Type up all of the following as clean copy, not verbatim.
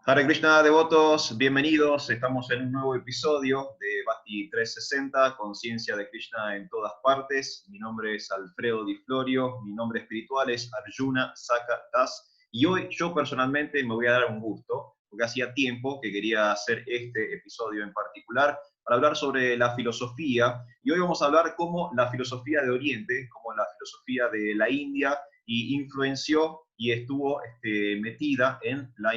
Hare Krishna, devotos, bienvenidos. Estamos en un nuevo episodio de Bhakti 360, Conciencia de Krishna en todas partes. Mi nombre es Alfredo Di Florio, mi nombre espiritual es Arjuna Saka Das, y hoy yo personalmente me voy a dar un gusto, porque hacía tiempo que quería hacer este episodio en particular, para hablar sobre la filosofía, y hoy vamos a hablar cómo la filosofía de Oriente, cómo la filosofía de la India, y influenció y estuvo metida en la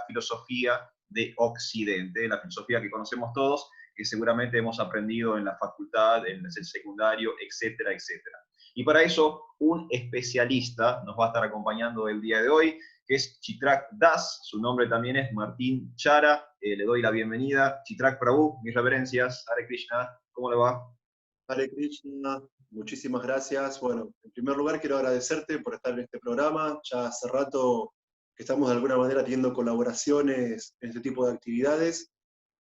filosofía de Occidente, la filosofía que conocemos todos, que seguramente hemos aprendido en la facultad, en el secundario, etcétera, etcétera. Y para eso, un especialista nos va a estar acompañando el día de hoy, que es Chitrak Das, su nombre también es Martín Chara, le doy la bienvenida. Chitrak Prabhu, mis reverencias, Hare Krishna, ¿cómo le va? Hare Krishna, muchísimas gracias. Bueno, en primer lugar quiero agradecerte por estar en este programa. Ya hace rato que estamos de alguna manera teniendo colaboraciones en este tipo de actividades.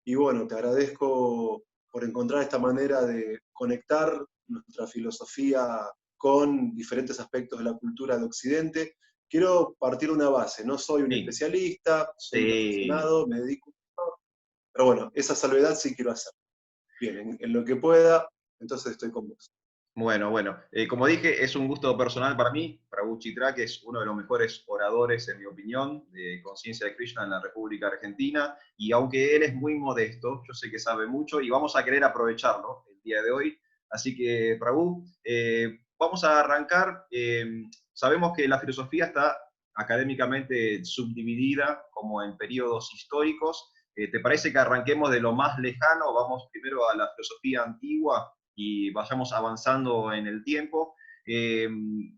Y bueno, te agradezco por encontrar esta manera de conectar nuestra filosofía con diferentes aspectos de la cultura de Occidente. Quiero partir de una base, no soy un Sí, especialista, soy un sí. aficionado, me dedico, pero bueno, esa salvedad sí quiero hacer. Bien, en lo que pueda, entonces estoy con vos. Bueno, como dije, es un gusto personal para mí. Prabhu Chitrak es uno de los mejores oradores, en mi opinión, de conciencia de Krishna en la República Argentina. Y aunque él es muy modesto, yo sé que sabe mucho y vamos a querer aprovecharlo el día de hoy. Así que, Prabhu, vamos a arrancar. Sabemos que la filosofía está académicamente subdividida como en periodos históricos. ¿Te parece que arranquemos de lo más lejano? Vamos primero a la filosofía antigua y vayamos avanzando en el tiempo.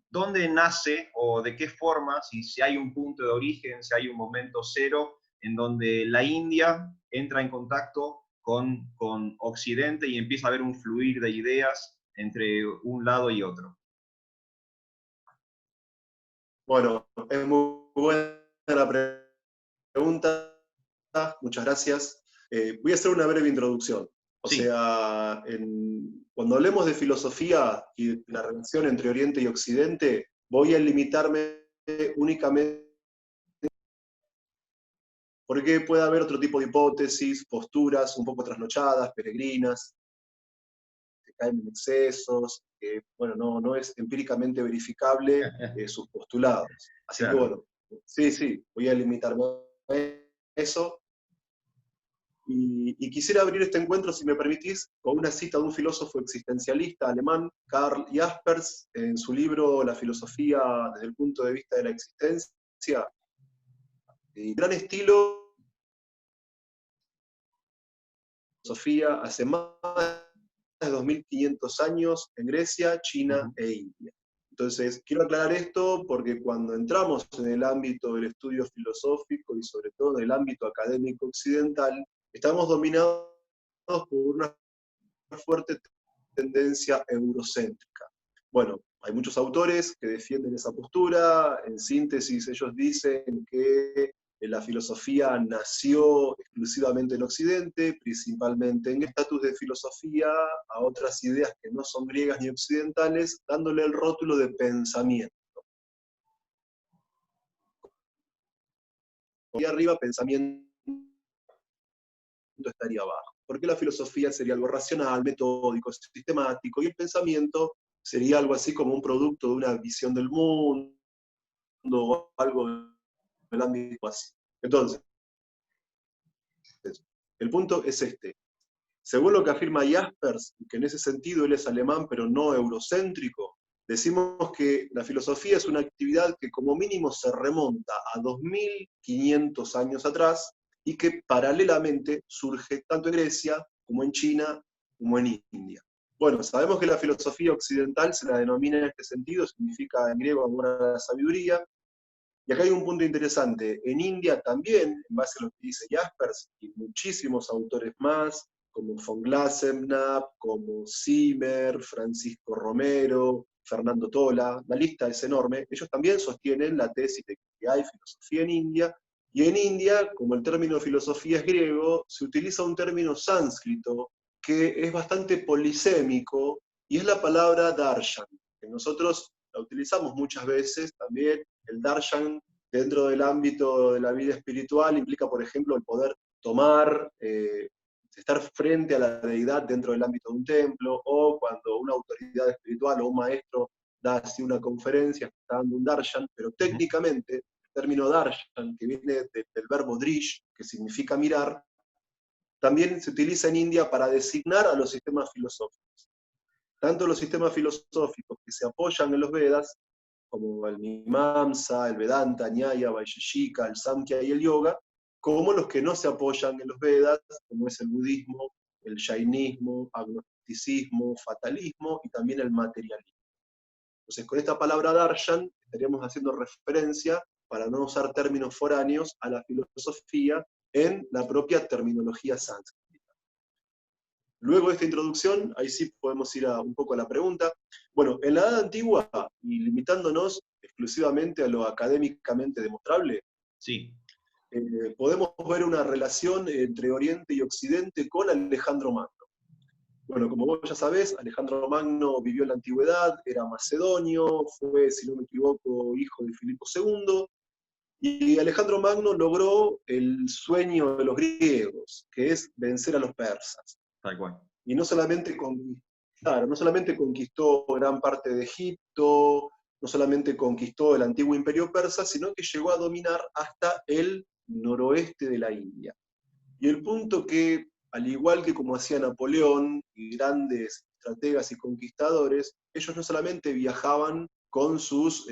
¿Dónde nace o de qué forma, si hay un punto de origen, si hay un momento cero en donde la India entra en contacto con Occidente y empieza a haber un fluir de ideas entre un lado y otro? Bueno, es muy buena la pregunta, muchas gracias. Voy a hacer una breve introducción. O Sí, sea, cuando hablemos de filosofía y de la relación entre Oriente y Occidente, voy a limitarme únicamente porque puede haber otro tipo de hipótesis, posturas un poco trasnochadas, peregrinas, que caen en excesos, que bueno, no es empíricamente verificable sus postulados. Así que claro. bueno, sí, voy a limitarme a eso. Y quisiera abrir este encuentro, si me permitís, con una cita de un filósofo existencialista alemán, Karl Jaspers, en su libro La filosofía desde el punto de vista de la existencia. Gran estilo, filosofía hace más de 2500 años en Grecia, Uh China -huh. e India. Entonces, quiero aclarar esto porque cuando entramos en el ámbito del estudio filosófico y sobre todo en el ámbito académico occidental, estamos dominados por una fuerte tendencia eurocéntrica. Bueno, hay muchos autores que defienden esa postura. En síntesis, ellos dicen que la filosofía nació exclusivamente en Occidente, principalmente en estatus de filosofía a otras ideas que no son griegas ni occidentales, dándole el rótulo de pensamiento. Y arriba, pensamiento estaría abajo. Porque la filosofía sería algo racional, metódico, sistemático, y el pensamiento sería algo así como un producto de una visión del mundo o algo del ámbito así. Entonces, el punto es este. Según lo que afirma Jaspers, que en ese sentido él es alemán pero no eurocéntrico, decimos que la filosofía es una actividad que como mínimo se remonta a 2500 años atrás y que paralelamente surge tanto en Grecia como en China como en India. Bueno, sabemos que la filosofía occidental se la denomina en este sentido, significa en griego amor a la sabiduría, y acá hay un punto interesante. En India también, en base a lo que dice Jaspers y muchísimos autores más, como von Glasenapp, como Zimmer, Francisco Romero, Fernando Tola, la lista es enorme, ellos también sostienen la tesis de que hay filosofía en India, y en India, como el término filosofía es griego, se utiliza un término sánscrito que es bastante polisémico, y es la palabra darshan, que nosotros la utilizamos muchas veces también. El darshan dentro del ámbito de la vida espiritual implica, por ejemplo, el poder tomar, estar frente a la deidad dentro del ámbito de un templo, o cuando una autoridad espiritual o un maestro da así una conferencia, está dando un darshan, pero técnicamente el término darshan, que viene del verbo drish, que significa mirar, también se utiliza en India para designar a los sistemas filosóficos. Tanto los sistemas filosóficos que se apoyan en los Vedas, como el Mimamsa, el Vedanta, Nyaya, Vaisheshika, el Samkhya y el Yoga, como los que no se apoyan en los Vedas, como es el budismo, el jainismo, agnosticismo, fatalismo y también el materialismo. Entonces, con esta palabra darshan estaríamos haciendo referencia, para no usar términos foráneos, a la filosofía en la propia terminología sánscrita. Luego de esta introducción, ahí sí podemos ir un poco a la pregunta. Bueno, en la Edad Antigua, y limitándonos exclusivamente a lo académicamente demostrable, Sí. podemos ver una relación entre Oriente y Occidente con Alejandro Magno. Bueno, como vos ya sabés, Alejandro Magno vivió en la antigüedad, era macedonio, fue, si no me equivoco, hijo de Filipo II, y Alejandro Magno logró el sueño de los griegos, que es vencer a los persas. Tal cual. Y no solamente, claro, no solamente conquistó gran parte de Egipto, no solamente conquistó el antiguo imperio persa, sino que llegó a dominar hasta el noroeste de la India. Y el punto que, al igual que como hacía Napoleón y grandes estrategas y conquistadores, ellos no solamente viajaban con sus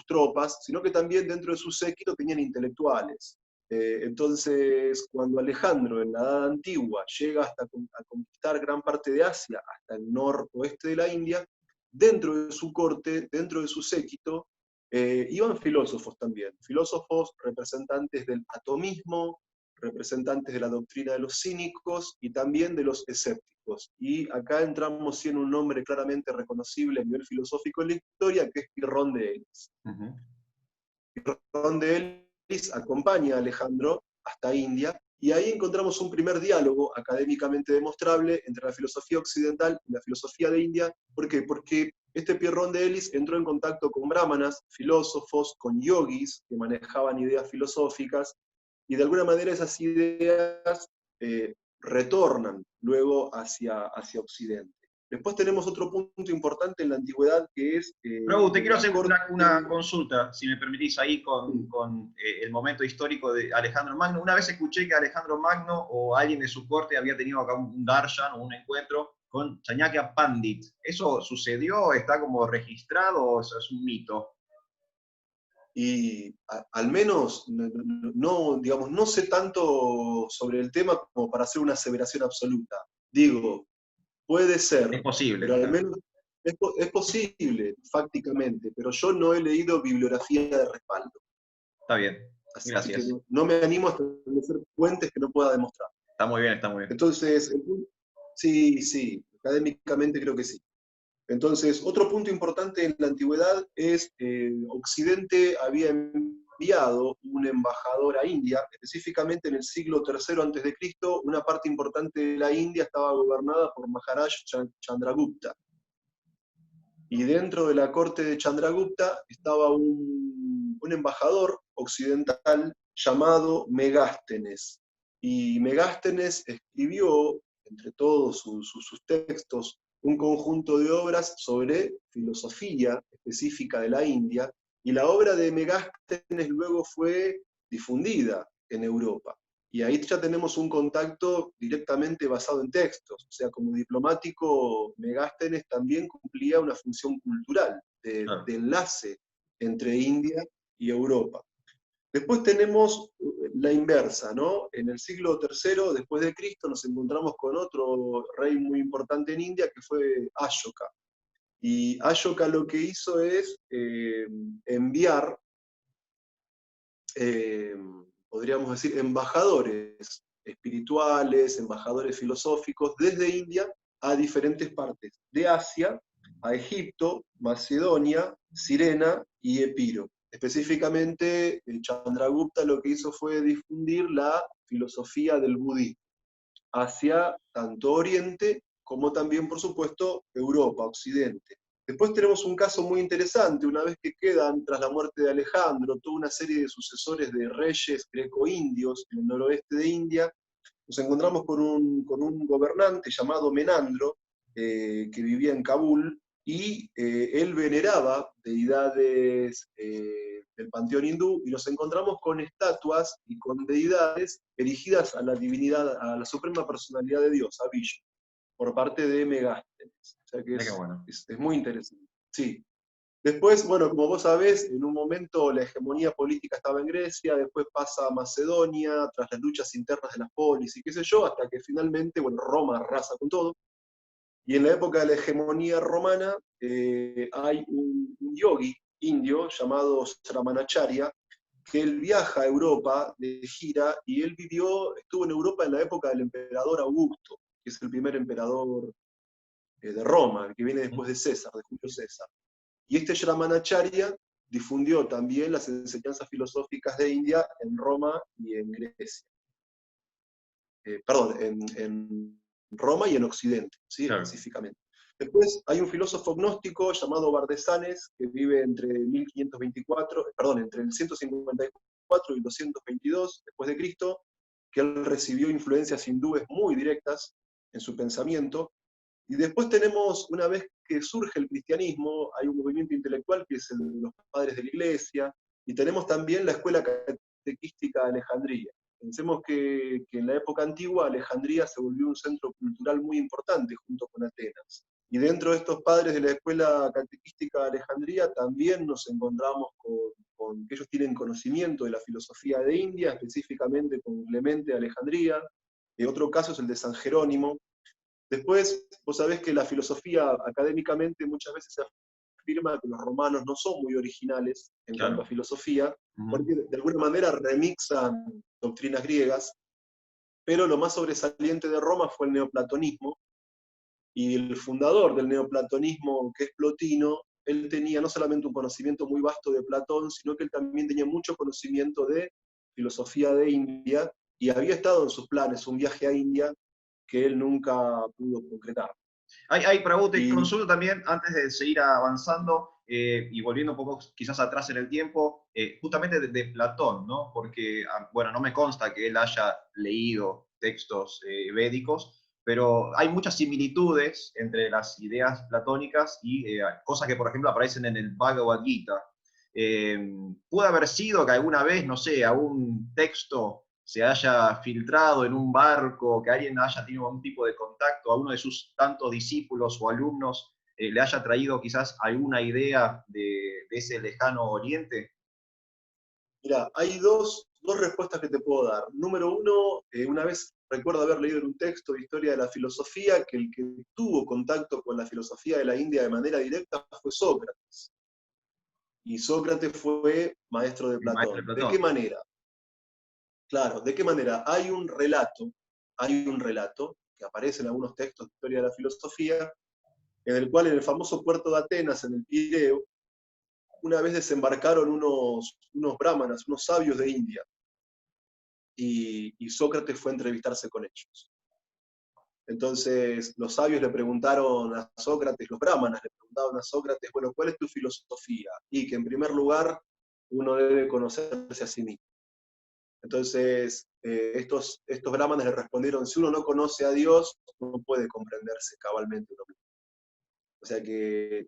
tropas, sino que también dentro de su séquito tenían intelectuales. Entonces, cuando Alejandro en la Edad Antigua llega hasta a conquistar gran parte de Asia, hasta el noroeste de la India, dentro de su corte, dentro de su séquito, iban filósofos también, filósofos representantes del atomismo, representantes de la doctrina de los cínicos y también de los escépticos. Y acá entramos en un nombre claramente reconocible a nivel filosófico en la historia, que es Pirrón de Elis. Pirrón de Elis acompaña a Alejandro hasta India, y ahí encontramos un primer diálogo académicamente demostrable entre la filosofía occidental y la filosofía de India. ¿Por qué? Porque este Pirrón de Elis entró en contacto con brahmanas, filósofos, con yogis que manejaban ideas filosóficas, y de alguna manera esas ideas retornan luego hacia Occidente. Después tenemos otro punto importante en la antigüedad, que es... Pero te quiero hacer corte... una consulta, si me permitís, ahí con el momento histórico de Alejandro Magno. Una vez escuché que Alejandro Magno o alguien de su corte había tenido acá un darshan o un encuentro con Chanakya Pandit. ¿Eso sucedió? ¿Está como registrado o eso es un mito? Y al menos digamos, no sé tanto sobre el tema como para hacer una aseveración absoluta. Digo, puede ser, Es posible. pero al menos es posible, fácticamente, pero yo no he leído bibliografía de respaldo. Está bien, Así que gracias. no me animo a establecer fuentes que no pueda demostrar. Está muy bien, está muy bien. Entonces, sí, académicamente creo que sí. Entonces, otro punto importante en la antigüedad es Occidente había enviado un embajador a India, específicamente en el siglo III a.C., una parte importante de la India estaba gobernada por Maharaj Chandragupta. Y dentro de la corte de Chandragupta estaba un embajador occidental llamado Megástenes. Y Megástenes escribió, entre todos sus textos, un conjunto de obras sobre filosofía específica de la India, y la obra de Megástenes luego fue difundida en Europa. Y ahí ya tenemos un contacto directamente basado en textos. O sea, como diplomático, Megástenes también cumplía una función cultural, de enlace entre India y Europa. Después tenemos la inversa, ¿no? En el siglo III después de Cristo nos encontramos con otro rey muy importante en India, que fue Ashoka. Y Ashoka lo que hizo es enviar, podríamos decir, embajadores espirituales, embajadores filosóficos desde India a diferentes partes de Asia, a Egipto, Macedonia, Cirena y Epiro. Específicamente, Chandragupta lo que hizo fue difundir la filosofía del budismo hacia tanto Oriente como también, por supuesto, Europa, Occidente. Después tenemos un caso muy interesante, una vez que quedan, tras la muerte de Alejandro, toda una serie de sucesores de reyes greco-indios en el noroeste de India, nos encontramos con un gobernante llamado Menandro, que vivía en Kabul, y él veneraba deidades del panteón hindú, y nos encontramos con estatuas y con deidades erigidas a la divinidad, a la suprema personalidad de Dios, a Vishnu, por parte de Megástenes. O sea que Mira qué bueno. es muy interesante. Sí. Después, bueno, como vos sabés, en un momento la hegemonía política estaba en Grecia, después pasa a Macedonia, tras las luchas internas de las polis y qué sé yo, hasta que finalmente, bueno, Roma arrasa con todo. Y en la época de la hegemonía romana hay un yogi indio llamado Sramanacharya, que él viaja a Europa de gira y él estuvo en Europa en la época del emperador Augusto, que es el primer emperador de Roma, el que viene después de César, de Julio César. Y este Shramanacharya difundió también las enseñanzas filosóficas de India en Roma y en Grecia. Perdón, en Roma y en Occidente, ¿sí? Claro. Específicamente. Después hay un filósofo gnóstico llamado Bardesanes, que vive entre 1524, perdón, entre el 154 y el 222 después de Cristo, que él recibió influencias hindúes muy directas en su pensamiento. Y después tenemos, una vez que surge el cristianismo, hay un movimiento intelectual que es el de los padres de la iglesia, y tenemos también la escuela catequística de Alejandría. Pensemos que en la época antigua Alejandría se volvió un centro cultural muy importante junto con Atenas. Y dentro de estos padres de la escuela catequística de Alejandría también nos encontramos con que ellos tienen conocimiento de la filosofía de India, específicamente con Clemente de Alejandría. Otro caso es el de San Jerónimo. Después, vos sabés que la filosofía académicamente muchas veces se afirma que los romanos no son muy originales en cuanto a Claro. filosofía, Ujú. porque de alguna manera remixan doctrinas griegas, pero lo más sobresaliente de Roma fue el neoplatonismo, y el fundador del neoplatonismo, que es Plotino, él tenía no solamente un conocimiento muy vasto de Platón, sino que él también tenía mucho conocimiento de filosofía de India, y había estado en sus planes un viaje a India que él nunca pudo concretar. Hay pregunta y Y consulta también, antes de seguir avanzando y volviendo un poco quizás atrás en el tiempo, justamente de Platón, ¿no? Porque, bueno, no me consta que él haya leído textos védicos, pero hay muchas similitudes entre las ideas platónicas y cosas que, por ejemplo, aparecen en el Bhagavad Gita. Puede haber sido que alguna vez, no sé, algún texto se haya filtrado en un barco, que alguien haya tenido algún tipo de contacto, a uno de sus tantos discípulos o alumnos le haya traído quizás alguna idea de ese lejano oriente. mira, hay dos respuestas que te puedo dar. Número uno, una vez recuerdo haber leído en un texto de historia de la filosofía que el que tuvo contacto con la filosofía de la India de manera directa fue Sócrates. Y Sócrates fue maestro de El maestro de Platón. ¿De qué Platón. manera? Claro, ¿de qué manera? Hay un relato que aparece en algunos textos de historia de la filosofía, en el cual en el famoso puerto de Atenas, en el Pireo, una vez desembarcaron unos brahmanas, unos sabios de India, y Sócrates fue a entrevistarse con ellos. Entonces los sabios le preguntaron a Sócrates, los brahmanas le preguntaron a Sócrates, bueno, ¿cuál es tu filosofía? Y que en primer lugar uno debe conocerse a sí mismo. Entonces estos brahmanes le respondieron, si uno no conoce a Dios, no puede comprenderse cabalmente uno mismo. O sea que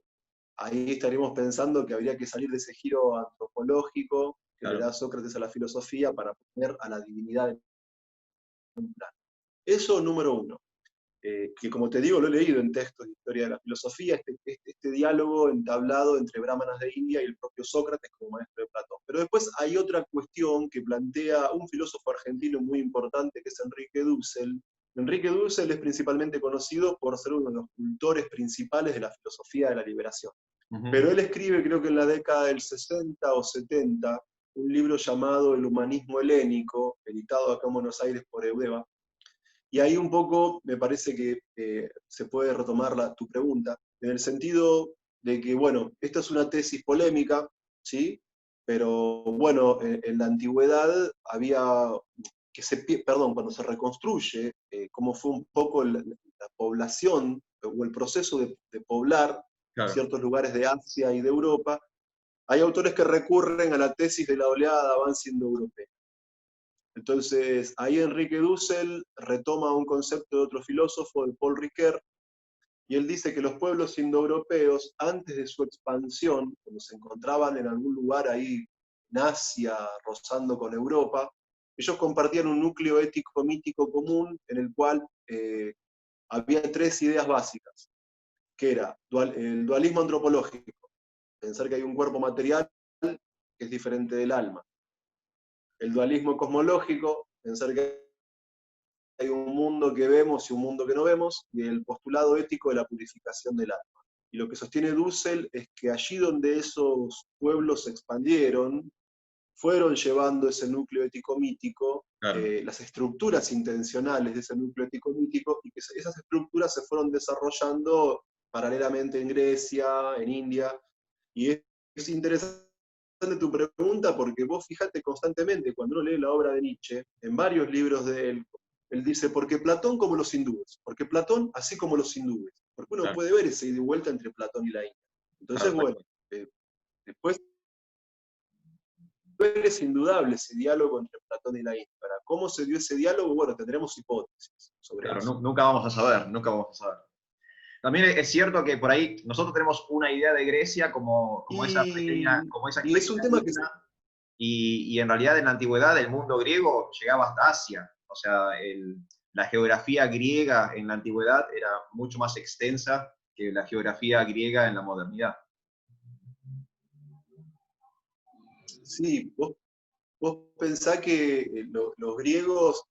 ahí estaríamos pensando que habría que salir de ese giro antropológico que le Claro. da Sócrates a la filosofía para poner a la divinidad en un plano. Eso número uno. Que como te digo, lo he leído en textos de historia de la filosofía, este diálogo entablado entre brahmanas de India y el propio Sócrates como maestro de Platón. Pero después hay otra cuestión que plantea un filósofo argentino muy importante, que es Enrique Dussel. Enrique Dussel es principalmente conocido por ser uno de los cultores principales de la filosofía de la liberación. Ujú. Pero él escribe, creo que en la década del 60 o 70, un libro llamado El humanismo helénico, editado acá en Buenos Aires por Eudeva, y ahí un poco me parece que se puede retomar tu pregunta, en el sentido de que, bueno, esta es una tesis polémica, ¿sí? Pero bueno, en la antigüedad había, perdón, cuando se reconstruye cómo fue un poco la población o el proceso de poblar Claro, ciertos lugares de Asia y de Europa, hay autores que recurren a la tesis de la oleada avance indoeuropea. Entonces, ahí Enrique Dussel retoma un concepto de otro filósofo, de Paul Ricoeur, y él dice que los pueblos indoeuropeos, antes de su expansión, cuando se encontraban en algún lugar ahí en Asia, rozando con Europa, ellos compartían un núcleo ético-mítico común en el cual había tres ideas básicas, que era el dualismo antropológico, pensar que hay un cuerpo material que es diferente del alma. El dualismo cosmológico, pensar que hay un mundo que vemos y un mundo que no vemos, y el postulado ético de la purificación del alma. Y lo que sostiene Dussel es que allí donde esos pueblos se expandieron, fueron llevando ese núcleo ético-mítico, claro. las estructuras intencionales de ese núcleo ético-mítico, y que esas estructuras se fueron desarrollando paralelamente en Grecia, en India, y es interesante tu pregunta porque vos fíjate constantemente cuando uno lee la obra de Nietzsche, en varios libros de él dice, porque Platón como los hindúes, porque Platón así como los hindúes, porque uno Claro, puede ver ese ida y vuelta entre Platón y la India. Entonces, claro, tal bueno, cual. después es indudable ese diálogo entre Platón y la India. Para cómo se dio ese diálogo, bueno, tendremos hipótesis sobre Claro, eso. nunca vamos a saber, nunca vamos a saber. También es cierto que por ahí nosotros tenemos una idea de Grecia como esa Y es un pequeña tema que isla, y en realidad en la antigüedad el mundo griego llegaba hasta Asia. O sea, la geografía griega en la antigüedad era mucho más extensa que la geografía griega en la modernidad. sí, vos pensás que los griegos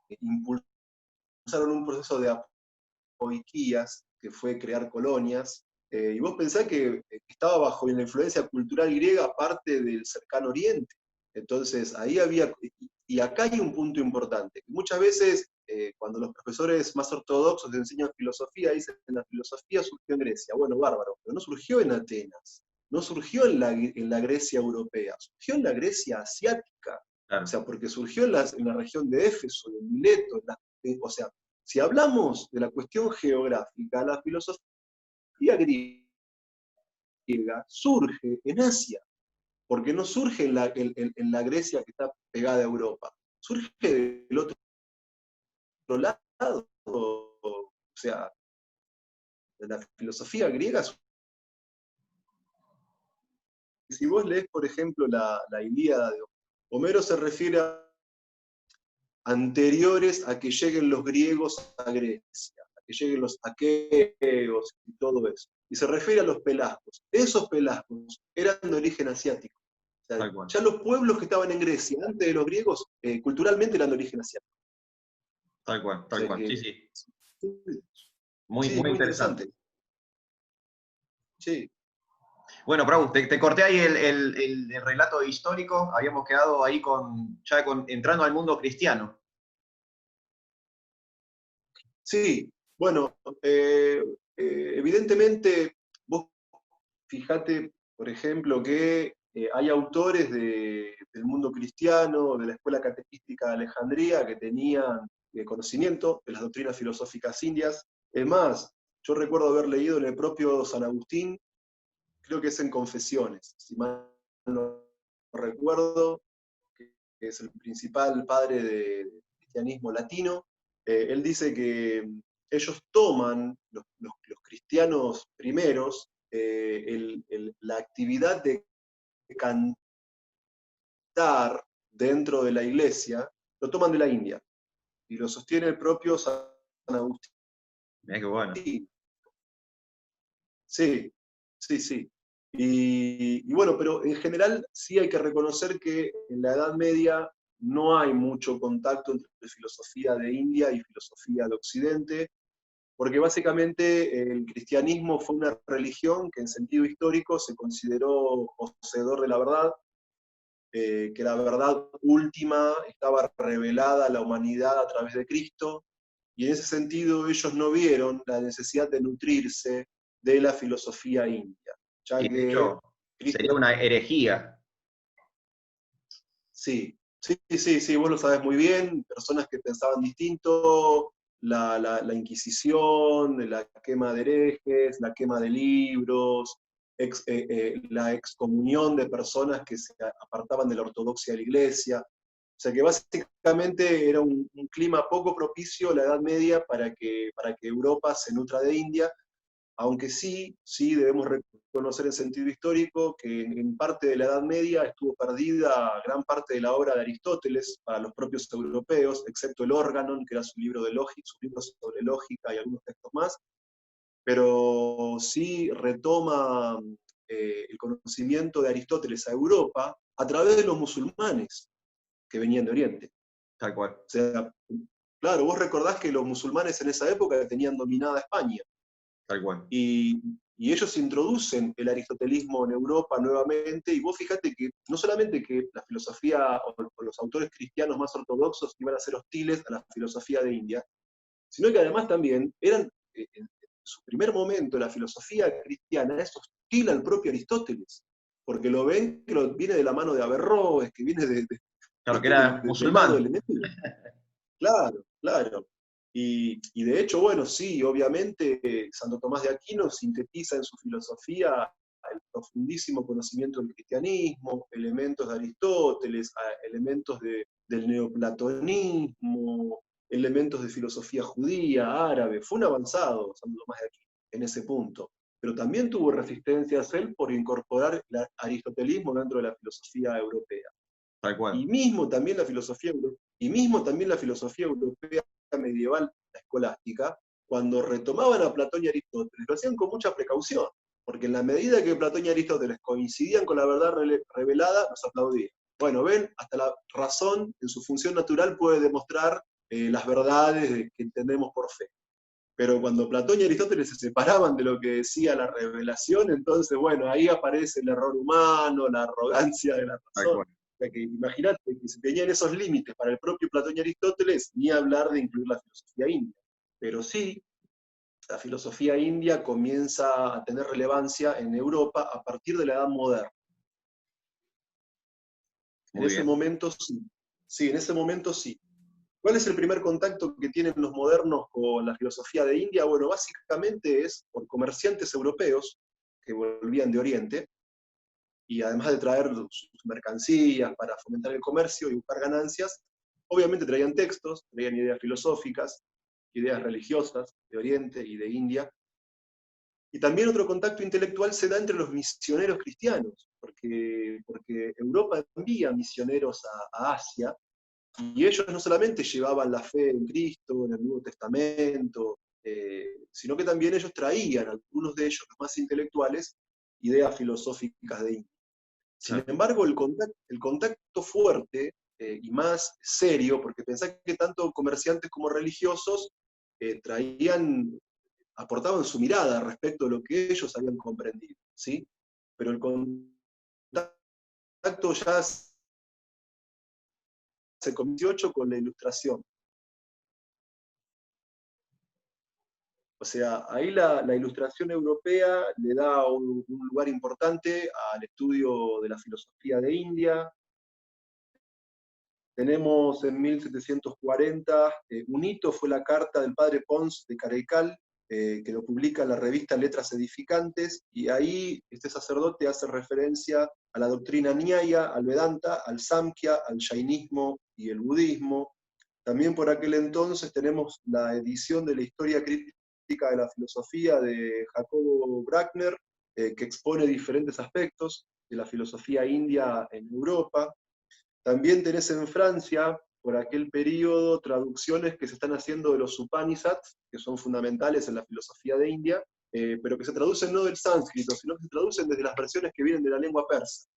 impulsaron un proceso de apoiquías, que fue crear colonias, y vos pensás que estaba bajo la influencia cultural griega parte del cercano oriente. Entonces, ahí había, y acá hay un punto importante. Muchas veces, cuando los profesores más ortodoxos enseñan filosofía, dicen que la filosofía surgió en Grecia. Bueno, bárbaro, pero no surgió en Atenas, no surgió en la Grecia europea, surgió en la Grecia asiática. O Claro, sea, porque surgió en la región de Éfeso, de Mileto, o sea, si hablamos de la cuestión geográfica, la filosofía griega surge en Asia, porque no surge en la Grecia que está pegada a Europa, surge del otro lado. O sea, la filosofía griega, si vos lees, por ejemplo, la Ilíada de Homero, se refiere a anteriores a que lleguen los griegos a Grecia, a que lleguen los aqueos y todo eso. Y se refiere a los pelasgos. Esos pelasgos eran de origen asiático. O sea, tal cual. ya los pueblos que estaban en Grecia, antes de los griegos, culturalmente eran de origen asiático. Tal cual, O tal sea cual. Sí, que, sí. Muy, sí, muy muy interesante. interesante. Sí, Bueno, Prabhu, te corté ahí el relato histórico. Habíamos quedado ahí entrando al mundo cristiano. sí. Bueno, evidentemente, vos fíjate, por ejemplo, que hay autores del mundo cristiano, de la escuela catequística de Alejandría, que tenían conocimiento de las doctrinas filosóficas indias. Es más, yo recuerdo haber leído en el propio San Agustín, creo que es en Confesiones, si mal no recuerdo, que es el principal padre del cristianismo latino. Él dice que ellos toman, los cristianos primeros, la actividad de cantar dentro de la iglesia, lo toman de la India y lo sostiene el propio San Agustín. Mirá qué bueno. Sí, sí, sí. Y bueno, pero en general sí hay que reconocer que en la Edad Media no hay mucho contacto entre filosofía de India y filosofía de Occidente, porque básicamente el cristianismo fue una religión que en sentido histórico se consideró poseedor de la verdad, que la verdad última estaba revelada a la humanidad a través de Cristo, y en ese sentido ellos no vieron la necesidad de nutrirse de la filosofía india, ya Y de que hecho, Cristo, sería una herejía. sí, sí, sí, sí, vos lo sabés muy bien, personas que pensaban distinto, la Inquisición, la quema de herejes, la quema de libros, la excomunión de personas que se apartaban de la ortodoxia de la Iglesia. O sea que básicamente era un clima poco propicio, la Edad Media, para que Europa se nutra de India, aunque sí debemos reconocer en sentido histórico que en parte de la Edad Media estuvo perdida gran parte de la obra de Aristóteles para los propios europeos, excepto el Organon, que era su libro de lógica, su libro sobre lógica y algunos textos más, pero sí retoma el conocimiento de Aristóteles a Europa a través de los musulmanes que venían de Oriente. Tal cual. O sea, claro, vos recordás que los musulmanes en esa época tenían dominada España. Tal cual. Y ellos introducen el aristotelismo en Europa nuevamente, y vos fíjate que no solamente que la filosofía o los autores cristianos más ortodoxos iban a ser hostiles a la filosofía de India, sino que además también eran, en su primer momento, la filosofía cristiana es hostil al propio Aristóteles, porque lo ven que viene de la mano de Averroes, que viene Claro, que era del lado del musulmán. enemigo. Claro, claro. Y de hecho, bueno, sí, obviamente Santo Tomás de Aquino sintetiza en su filosofía el profundísimo conocimiento del cristianismo, elementos de Aristóteles, elementos del neoplatonismo, elementos de filosofía judía, árabe. Fue un avanzado Santo Tomás de Aquino en ese punto. Pero también tuvo resistencias él por incorporar el aristotelismo dentro de la filosofía europea. Tal cual. Y mismo también la filosofía europea medieval, la escolástica, cuando retomaban a Platón y Aristóteles, lo hacían con mucha precaución, porque en la medida que Platón y Aristóteles coincidían con la verdad revelada, los aplaudían. Bueno, ven, hasta la razón en su función natural puede demostrar las verdades que entendemos por fe. Pero cuando Platón y Aristóteles se separaban de lo que decía la revelación, entonces, bueno, ahí aparece el error humano, la arrogancia de la Tal razón. cual. O sea que imagínate que si tenían esos límites para el propio Platón y Aristóteles, ni hablar de incluir la filosofía india. Pero sí, la filosofía india comienza a tener relevancia en Europa a partir de la Edad Moderna. En Muy ese bien. momento sí. Sí, en ese momento sí. ¿Cuál es el primer contacto que tienen los modernos con la filosofía de India? Bueno, básicamente es por comerciantes europeos que volvían de Oriente, y además de traer sus mercancías para fomentar el comercio y buscar ganancias, obviamente traían textos, traían ideas filosóficas, ideas religiosas de Oriente y de India. Y también otro contacto intelectual se da entre los misioneros cristianos, porque Europa envía misioneros a Asia, y ellos no solamente llevaban la fe en Cristo, en el Nuevo Testamento, sino que también ellos traían, algunos de ellos, los más intelectuales, ideas filosóficas de India. Sin Claro. embargo, el contacto fuerte y más serio, porque pensá que tanto comerciantes como religiosos aportaban su mirada respecto a lo que ellos habían comprendido, ¿sí? Pero el contacto ya se comenzó con la Ilustración. O sea, ahí la Ilustración europea le da un lugar importante al estudio de la filosofía de India. Tenemos en 1740, un hito fue la carta del padre Pons de Careical, que lo publica en la revista Letras Edificantes, y ahí este sacerdote hace referencia a la doctrina Nyaya, al Vedanta, al Samkhya, al Jainismo y el budismo. También por aquel entonces tenemos la edición de la Historia Crítica de la Filosofía de Jacobo Brackner, que expone diferentes aspectos de la filosofía india en Europa. También tenés en Francia, por aquel periodo, traducciones que se están haciendo de los Upanishads, que son fundamentales en la filosofía de India, pero que se traducen no del sánscrito, sino que se traducen desde las versiones que vienen de la lengua persa.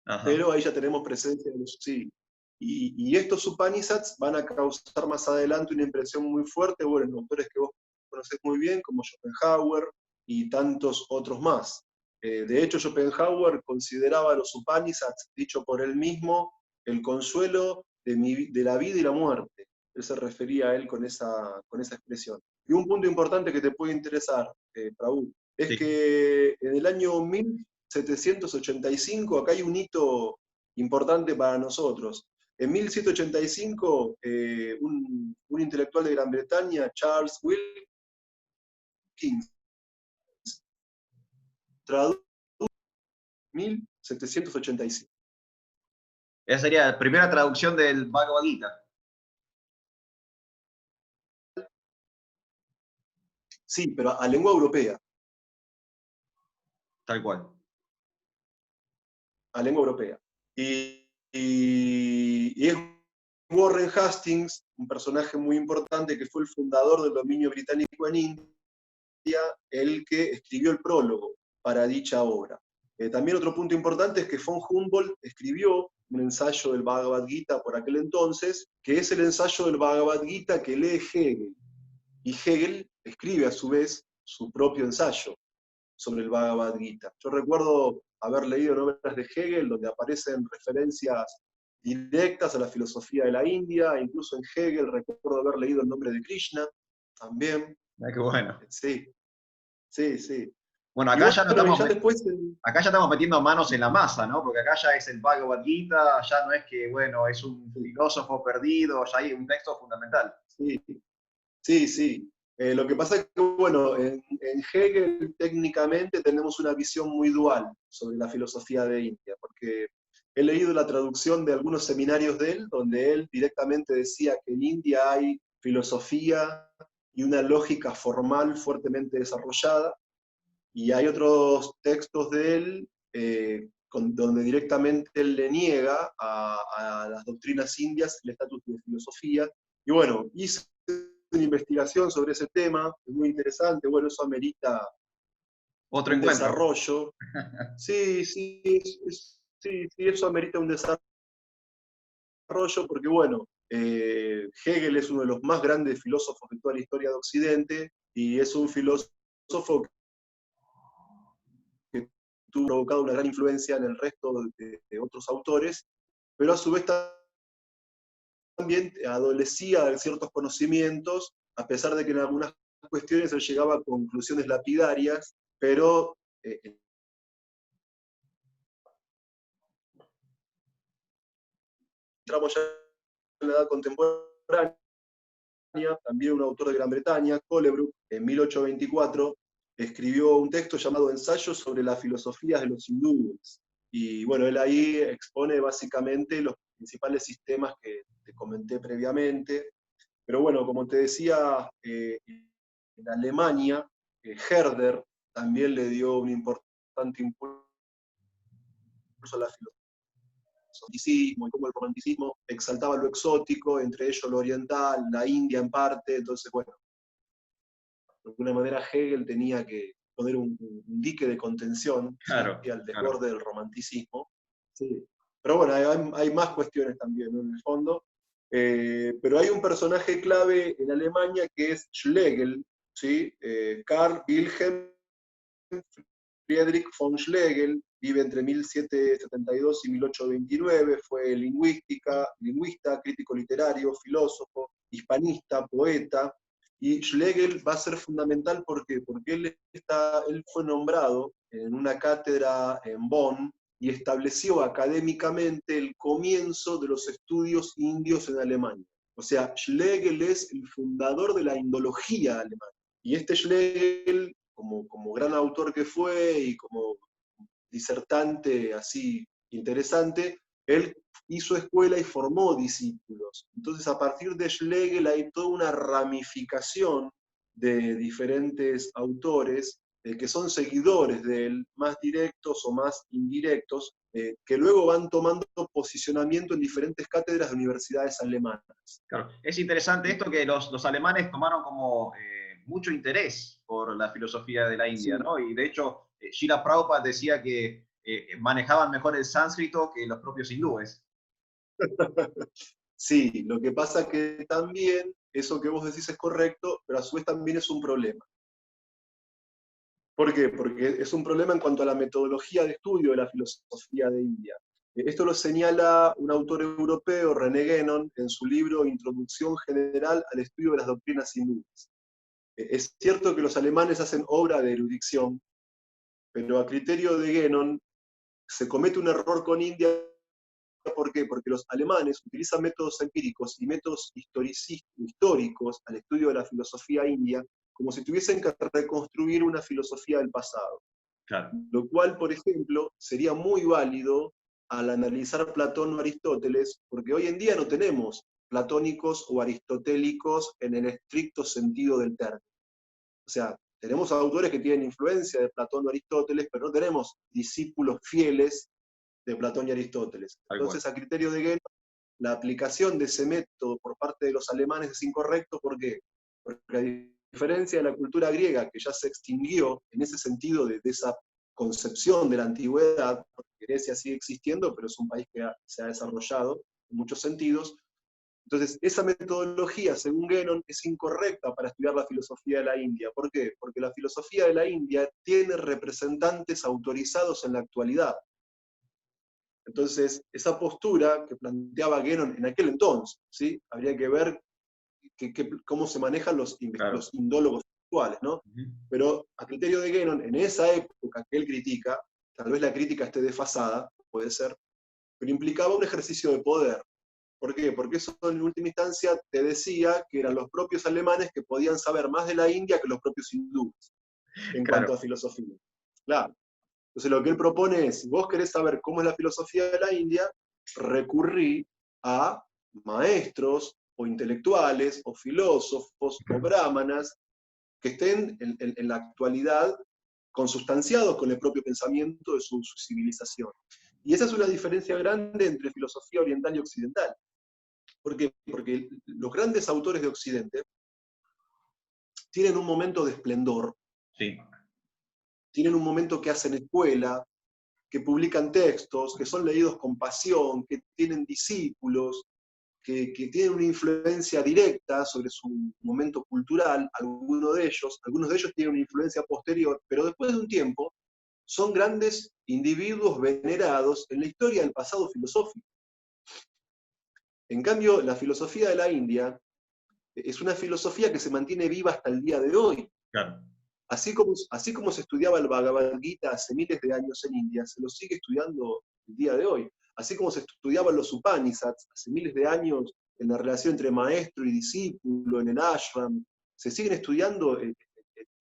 Ajá. Pero ahí ya tenemos presencia de los sí. Y estos Upanishads van a causar más adelante una impresión muy fuerte, bueno, en autores que vos conocés muy bien, como Schopenhauer y tantos otros más. De hecho, Schopenhauer consideraba a los Upanishads, dicho por él mismo, el consuelo de la vida y la muerte. Él se refería a él con esa expresión. Y un punto importante que te puede interesar, Prabhu, es Sí. que en el año 1785, acá hay un hito importante para nosotros. En 1785, un intelectual de Gran Bretaña, Charles Wilkins, tradujo 1785. Esa sería la primera traducción del Bhagavad Gita. Sí, pero a lengua europea. Tal cual. A lengua europea. Y es Warren Hastings, un personaje muy importante que fue el fundador del dominio británico en India, el que escribió el prólogo para dicha obra. También otro punto importante es que von Humboldt escribió un ensayo del Bhagavad Gita por aquel entonces, que es el ensayo del Bhagavad Gita que lee Hegel. Y Hegel escribe a su vez su propio ensayo sobre el Bhagavad Gita. Yo recuerdo haber leído novelas de Hegel donde aparecen referencias directas a la filosofía de la India, incluso en Hegel recuerdo haber leído el nombre de Krishna también. Qué bueno. Sí, sí, sí. Bueno, Y acá ya, no bueno, y estamos, ya después... acá ya estamos metiendo manos en la masa, ¿no? Porque acá ya es el Bhagavad Gita, ya no es que, bueno, es un filósofo perdido, ya hay un texto fundamental. Sí, sí, sí. Lo que pasa es que, bueno, en Hegel técnicamente tenemos una visión muy dual sobre la filosofía de India, porque he leído la traducción de algunos seminarios de él, donde él directamente decía que en India hay filosofía y una lógica formal fuertemente desarrollada, y hay otros textos de él donde directamente él le niega a las doctrinas indias el estatus de filosofía. Y bueno, hice una investigación sobre ese tema, es muy interesante, bueno, eso amerita Otro un encuentro. desarrollo. Sí, sí, sí, sí, eso amerita un desarrollo porque, bueno, Hegel es uno de los más grandes filósofos de toda la historia de Occidente y es un filósofo que tuvo provocado una gran influencia en el resto de otros autores, pero a su vez también adolecía de ciertos conocimientos, a pesar de que en algunas cuestiones él llegaba a conclusiones lapidarias, pero entramos ya en la edad contemporánea, también un autor de Gran Bretaña, Colebrooke, en 1824, escribió un texto llamado Ensayo sobre las filosofías de los hindúes. Y bueno, él ahí expone básicamente los principales sistemas que te comenté previamente. Pero bueno, como te decía, en Alemania, Herder también le dio un importante impulso a la filosofía y cómo el romanticismo exaltaba lo exótico, entre ellos lo oriental, la India en parte, entonces bueno, de alguna manera Hegel tenía que poner un dique de contención, ¿sí?, Claro, al claro. desborde del romanticismo. Sí. Pero bueno, hay más cuestiones también, ¿no?, en el fondo. Pero hay un personaje clave en Alemania que es Schlegel, ¿sí? Karl Wilhelm Friedrich von Schlegel, vive entre 1772 y 1829, fue lingüista, crítico literario, filósofo, hispanista, poeta, y Schlegel va a ser fundamental porque él fue nombrado en una cátedra en Bonn y estableció académicamente el comienzo de los estudios indios en Alemania. O sea, Schlegel es el fundador de la indología alemana. Y este Schlegel, como gran autor que fue y como disertante así interesante, él hizo escuela y formó discípulos. Entonces, a partir de Schlegel hay toda una ramificación de diferentes autores que son seguidores de él, más directos o más indirectos, que luego van tomando posicionamiento en diferentes cátedras de universidades alemanas. Claro. Es interesante esto que los alemanes tomaron como mucho interés por la filosofía de la India, Sí. ¿no? Y de hecho, Srila Prabhupada decía que manejaban mejor el sánscrito que los propios hindúes. Sí, lo que pasa que también eso que vos decís es correcto, pero a su vez también es un problema. ¿Por qué? Porque es un problema en cuanto a la metodología de estudio de la filosofía de India. Esto lo señala un autor europeo, René Guénon, en su libro Introducción General al Estudio de las Doctrinas Hindúes. Es cierto que los alemanes hacen obra de erudición, pero a criterio de Guénon se comete un error con India ¿por qué? Porque los alemanes utilizan métodos empíricos y métodos históricos al estudio de la filosofía india, como si tuviesen que reconstruir una filosofía del pasado. Claro, Lo cual, por ejemplo, sería muy válido al analizar Platón o Aristóteles, porque hoy en día no tenemos platónicos o aristotélicos en el estricto sentido del término. O sea, tenemos autores que tienen influencia de Platón o Aristóteles, pero no tenemos discípulos fieles de Platón y Aristóteles. tal cual. Entonces, a criterio de Guénon, la aplicación de ese método por parte de los alemanes es incorrecto. ¿Por qué? Porque a diferencia de la cultura griega, que ya se extinguió en ese sentido de esa concepción de la antigüedad, porque Grecia sigue existiendo, pero es un país que se ha desarrollado en muchos sentidos. Entonces, esa metodología, según Guénon, es incorrecta para estudiar la filosofía de la India. ¿Por qué? Porque la filosofía de la India tiene representantes autorizados en la actualidad. Entonces, esa postura que planteaba Guénon en aquel entonces, ¿sí? Habría que ver cómo se manejan Claro. los indólogos actuales, ¿no? Ujú. Pero a criterio de Guénon, en esa época que él critica, tal vez la crítica esté desfasada, puede ser, pero implicaba un ejercicio de poder. ¿Por qué? Porque eso en última instancia te decía que eran los propios alemanes que podían saber más de la India que los propios hindúes en cuanto Claro, a filosofía. Claro. Entonces lo que él propone es, si vos querés saber cómo es la filosofía de la India, recurrí a maestros o intelectuales o filósofos o brahmanas que estén en la actualidad consustanciados con el propio pensamiento de su civilización. Y esa es una diferencia grande entre filosofía oriental y occidental. ¿Por qué? Porque los grandes autores de Occidente tienen un momento de esplendor, sí, tienen un momento que hacen escuela, que publican textos, que son leídos con pasión, que tienen discípulos, que tienen una influencia directa sobre su momento cultural, algunos de ellos tienen una influencia posterior, pero después de un tiempo son grandes individuos venerados en la historia del pasado filosófico. En cambio, la filosofía de la India es una filosofía que se mantiene viva hasta el día de hoy. claro. Así como se estudiaba el Bhagavad Gita hace miles de años en India, se lo sigue estudiando el día de hoy. Así como se estudiaban los Upanishads hace miles de años en la relación entre maestro y discípulo, en el ashram, se siguen estudiando en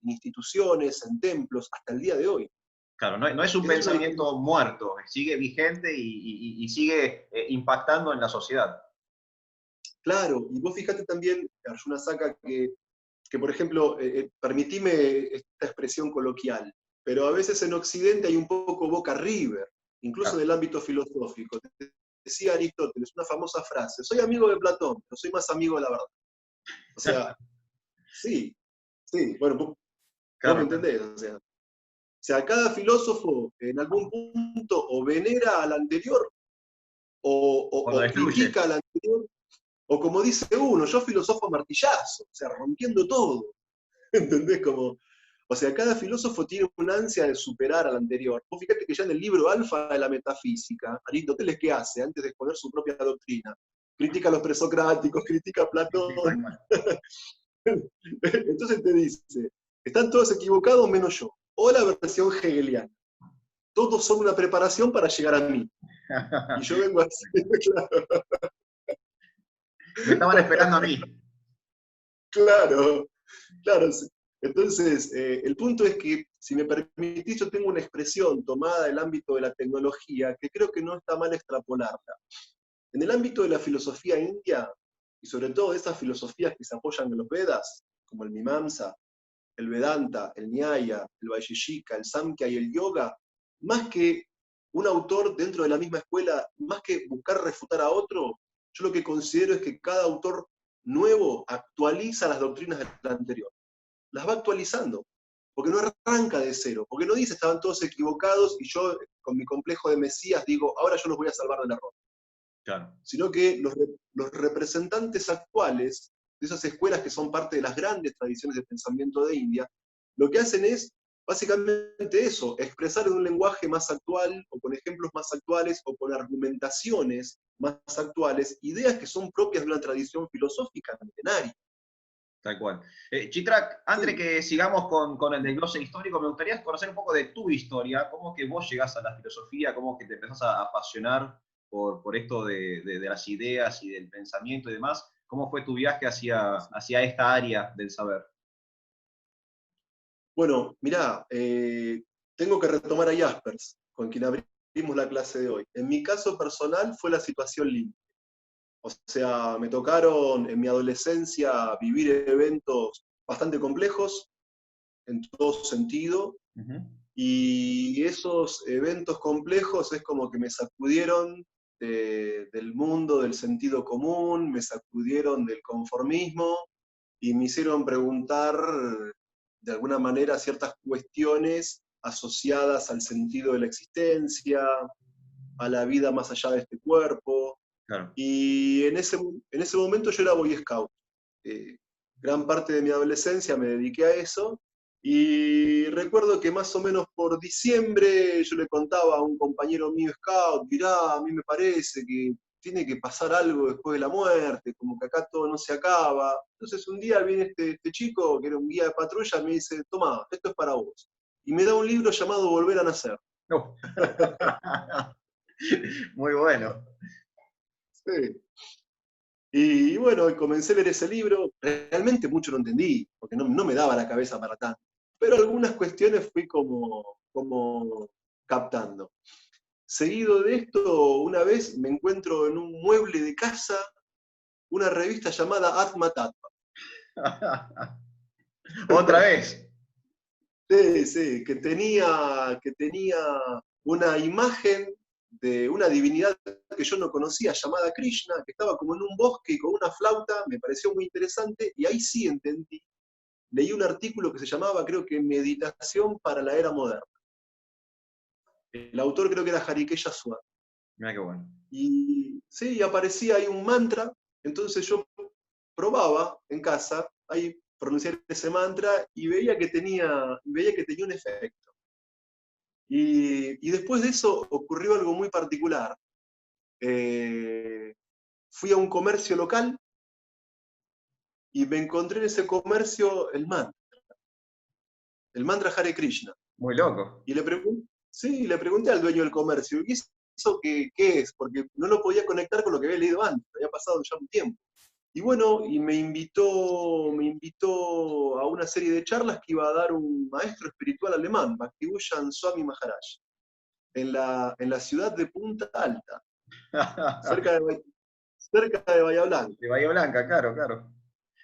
instituciones, en templos, hasta el día de hoy. Claro, no es un Esa es una diferencia. pensamiento muerto, sigue vigente y sigue impactando en la sociedad. Claro, y vos fíjate también, Arjuna Saka, que por ejemplo, permitime esta expresión coloquial, pero a veces en Occidente hay un poco Boca River, incluso en Claro. el ámbito filosófico. Decía Aristóteles, una famosa frase, soy amigo de Platón, pero soy más amigo de la verdad. O sea, sí, sí, bueno, vos me Claro, claro. entendés, o sea, cada filósofo en algún punto o venera al anterior O lo o destruye. critica al anterior, o como dice uno, yo filosofo a martillazo, o sea, rompiendo todo. ¿Entendés? O sea, cada filósofo tiene una ansia de superar al anterior. Vos fíjate que ya en el libro Alfa de la Metafísica, Aristóteles, ¿qué hace antes de exponer su propia doctrina? Critica a los presocráticos, critica a Sí, sí, tal Platón. cual. Entonces te dice, están todos equivocados menos yo. O la versión hegeliana. Todos son una preparación para llegar a mí. Y yo vengo así, Me estaban esperando a mí. claro, claro. Entonces, el punto es que, si me permitís, yo tengo una expresión tomada del ámbito de la tecnología que creo que no está mal extrapolarla. En el ámbito de la filosofía india, y sobre todo de esas filosofías que se apoyan en los Vedas, como el Mimamsa, el Vedanta, el Nyaya, el Vaisheshika, el Samkhya y el Yoga, más que un autor dentro de la misma escuela, más que buscar refutar a otro, yo lo que considero es que cada autor nuevo actualiza las doctrinas del anterior, las va actualizando, porque no arranca de cero, porque no dice estaban todos equivocados y yo con mi complejo de Mesías digo, ahora yo los voy a salvar del error, Claro. sino que los representantes actuales de esas escuelas que son parte de las grandes tradiciones de pensamiento de India, lo que hacen es básicamente eso, expresar en un lenguaje más actual, o con ejemplos más actuales, o con argumentaciones más actuales, ideas que son propias de una tradición filosófica milenaria. Tal cual. Chitrak, antes Sí. que sigamos con el desglose histórico, me gustaría conocer un poco de tu historia, cómo que vos llegás a la filosofía, cómo que te empezás a apasionar. por esto de las ideas y del pensamiento y demás. ¿Cómo fue tu viaje hacia esta área del saber? Bueno, mirá, tengo que retomar a Jaspers, con quien abrimos la clase de hoy. En mi caso personal fue la situación límite. O sea, me tocaron en mi adolescencia vivir eventos bastante complejos en todo sentido, Ujú. y esos eventos complejos es como que me sacudieron del mundo del sentido común, me sacudieron del conformismo y me hicieron preguntar de alguna manera ciertas cuestiones asociadas al sentido de la existencia, a la vida más allá de este cuerpo. Claro. Y en ese momento yo era Boy Scout. Eh, Gran parte de mi adolescencia me dediqué a eso. Y recuerdo que más o menos por diciembre yo le contaba a un compañero mío Scout, mirá, a mí me parece que tiene que pasar algo después de la muerte, como que acá todo no se acaba. Entonces un día viene este chico, que era un guía de patrulla, y me dice, toma, esto es para vos. Y me da un libro llamado Volver a Nacer. No. Muy bueno. Sí. Y bueno, comencé a leer ese libro, realmente mucho no entendí, porque no me daba la cabeza para tanto, pero algunas cuestiones fui como captando. Seguido de esto, una vez me encuentro en un mueble de casa una revista llamada Atma Tattva. Otra vez. Sí, sí, que tenía una imagen de una divinidad que yo no conocía, llamada Krishna, que estaba como en un bosque y con una flauta, me pareció muy interesante, y ahí sí entendí. Leí un artículo que se llamaba, creo que, Meditación para la Era Moderna. El autor creo que era Harikeya Suar. Mira qué bueno. Y sí, aparecía ahí un mantra, entonces yo probaba en casa, ahí pronunciar ese mantra y veía que tenía un efecto. Y después de eso ocurrió algo muy particular. Fui a un comercio local y me encontré en ese comercio el mantra Hare Krishna. Muy loco. Y le pregunté al dueño del comercio, ¿y eso qué es? Porque no lo podía conectar con lo que había leído antes, había pasado ya un tiempo. Y bueno, y me invitó a una serie de charlas que iba a dar un maestro espiritual alemán, Bhakti-Bhusan Swami Maharaj, en la ciudad de Punta Alta, cerca de, cerca de Bahía Blanca. De Bahía Blanca, claro, claro.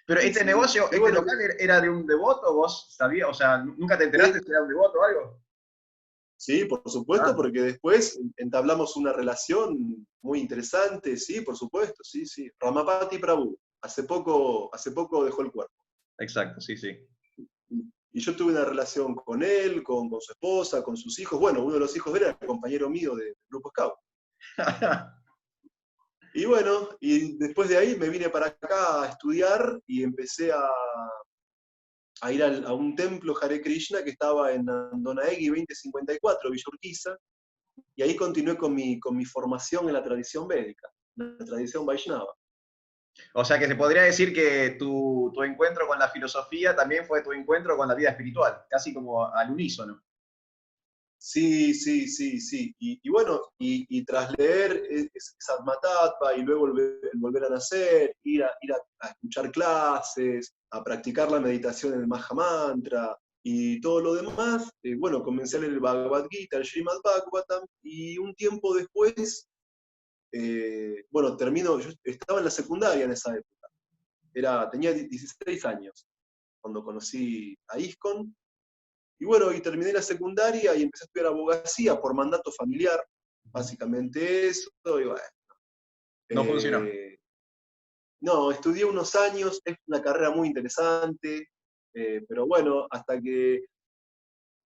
Pero Sí, este sí. negocio, Y este bueno, local era de un devoto, ¿vos sabías? O sea, ¿nunca te enteraste sí, si era un devoto o algo? sí, por supuesto, Ah, porque después entablamos una relación muy interesante, sí, por supuesto, sí, sí. Ramapati Prabhu, hace poco dejó el cuerpo. exacto, sí, sí. Y yo tuve una relación con él, con su esposa, con sus hijos. Bueno, uno de los hijos de él era el compañero mío del Grupo Scout. Y bueno, y después de ahí me vine para acá a estudiar y empecé a ir a un templo Hare Krishna que estaba en Andonaegui 2054, Villa Urquiza, y ahí continué con mi formación en la tradición védica, la tradición Vaishnava. O sea que se podría decir que tu encuentro con la filosofía también fue tu encuentro con la vida espiritual, casi como al unísono. Sí, sí, sí, sí. Y bueno, y tras leer Satmatattva y luego volver a nacer, ir a escuchar clases, a practicar la meditación en el Mahamantra y todo lo demás, bueno, comencé a leer el Bhagavad Gita, el Srimad Bhagavatam, y un tiempo después, bueno, yo estaba en la secundaria en esa época, tenía 16 años cuando conocí a ISKCON. Y bueno, y terminé la secundaria y empecé a estudiar abogacía por mandato familiar, Ujú. básicamente eso, y bueno. No funcionó. eh, no, estudié unos años, es una carrera muy interesante, pero bueno, hasta que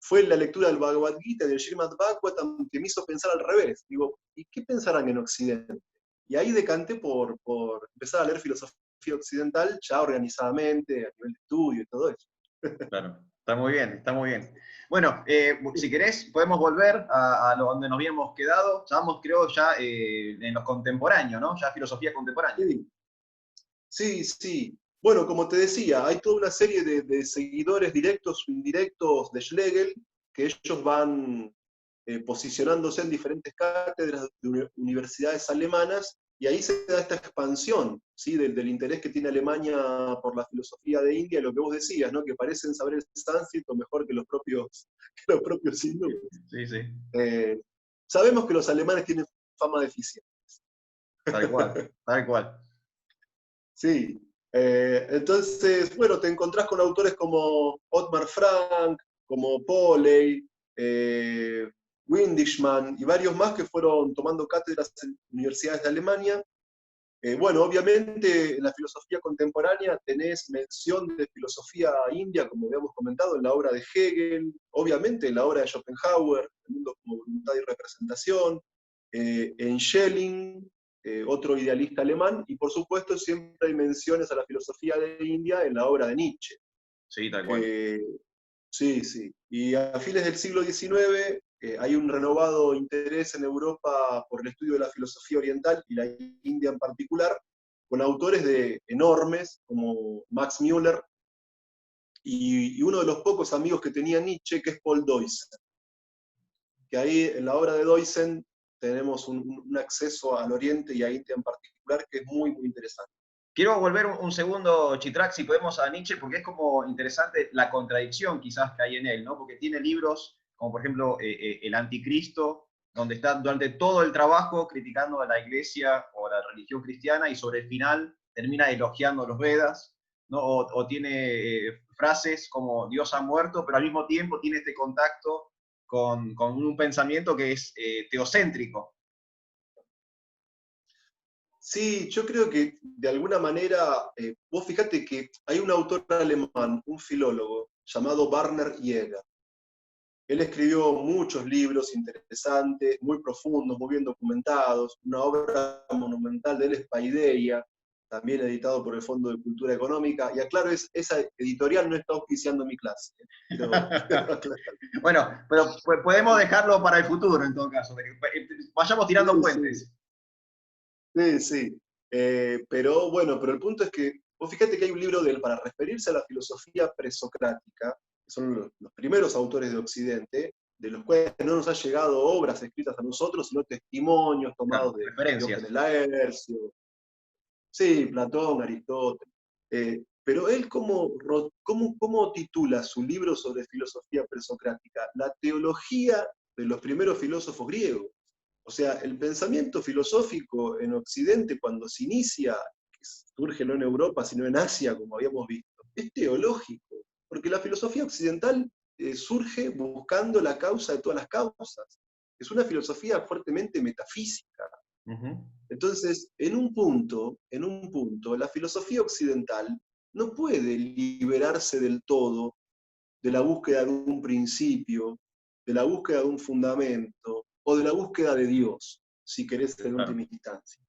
fue la lectura del Bhagavad Gita, del Srimad Bhagavatam, que me hizo pensar al revés. Digo, ¿y qué pensarán en Occidente? Y ahí decanté por empezar a leer filosofía occidental ya organizadamente, a nivel de estudio y todo eso. Claro, está muy bien, está muy bien. Bueno, si querés, podemos volver a lo donde nos habíamos quedado. Estamos, creo, ya en los contemporáneos, ¿no? Ya filosofía contemporánea. Sí, sí, sí. Bueno, como te decía, hay toda una serie de seguidores directos o indirectos de Schlegel que ellos van posicionándose en diferentes cátedras de universidades alemanas, y ahí se da esta expansión, ¿sí? del interés que tiene Alemania por la filosofía de India, lo que vos decías, ¿no? Que parecen saber el sánscrito mejor que que los propios hindúes. Sí, sí, Sabemos que los alemanes tienen fama de eficiencia. tal cual, tal cual. Sí. Entonces, bueno, te encontrás con autores como Ottmar Frank, como Pohley, Windishmann y varios más que fueron tomando cátedras en universidades de Alemania. Bueno, obviamente en la filosofía contemporánea tenés mención de filosofía india, como habíamos comentado, en la obra de Hegel, obviamente en la obra de Schopenhauer, El mundo como voluntad y representación, en Schelling, otro idealista alemán, y por supuesto siempre hay menciones a la filosofía de India en la obra de Nietzsche. Sí, tal cual. Eh, sí, sí. Y a fines del siglo XIX hay un renovado interés en Europa por el estudio de la filosofía oriental y la India en particular, con autores enormes como Max Müller y uno de los pocos amigos que tenía Nietzsche, que es Paul Deussen. Que ahí en la obra de Deussen tenemos un acceso al Oriente y a India en particular que es muy, muy interesante. Quiero volver un segundo, Chitrak, si podemos, a Nietzsche, porque es como interesante la contradicción quizás que hay en él, ¿no? Porque tiene libros como, por ejemplo, El Anticristo, donde está durante todo el trabajo criticando a la iglesia o a la religión cristiana y sobre el final termina elogiando los Vedas, ¿no? O tiene frases como Dios ha muerto, pero al mismo tiempo tiene este contacto con un pensamiento que es teocéntrico. Sí, yo creo que de alguna manera, vos fíjate que hay un autor alemán, un filólogo, llamado Werner Jäger. Él escribió muchos libros interesantes, muy profundos, muy bien documentados. Una obra monumental de él es Paideia, también editado por el Fondo de Cultura Económica. Y aclaro, esa editorial no está auspiciando mi clase. Quiero aclarar. Bueno, pero podemos dejarlo para el futuro en todo caso. Vayamos tirando Sí, sí. puentes. Sí, sí. Pero bueno, pero el punto es que, vos fíjate que hay un libro de él para referirse a la filosofía presocrática, que son los primeros autores de Occidente, de los cuales no nos han llegado obras escritas a nosotros, sino testimonios Claro, tomados de referencias. Diógenes Laercio, sí, Platón, Aristóteles. Pero él, ¿cómo titula su libro sobre filosofía presocrática? La teología de los primeros filósofos griegos. O sea, el pensamiento filosófico en Occidente, cuando se inicia, que surge no en Europa, sino en Asia, como habíamos visto, es teológico, porque la filosofía occidental surge buscando la causa de todas las causas. Es una filosofía fuertemente metafísica. Ujú. Entonces, en un punto, la filosofía occidental no puede liberarse del todo de la búsqueda de un principio, de la búsqueda de un fundamento o de la búsqueda de Dios, si querés en Claro. última instancia.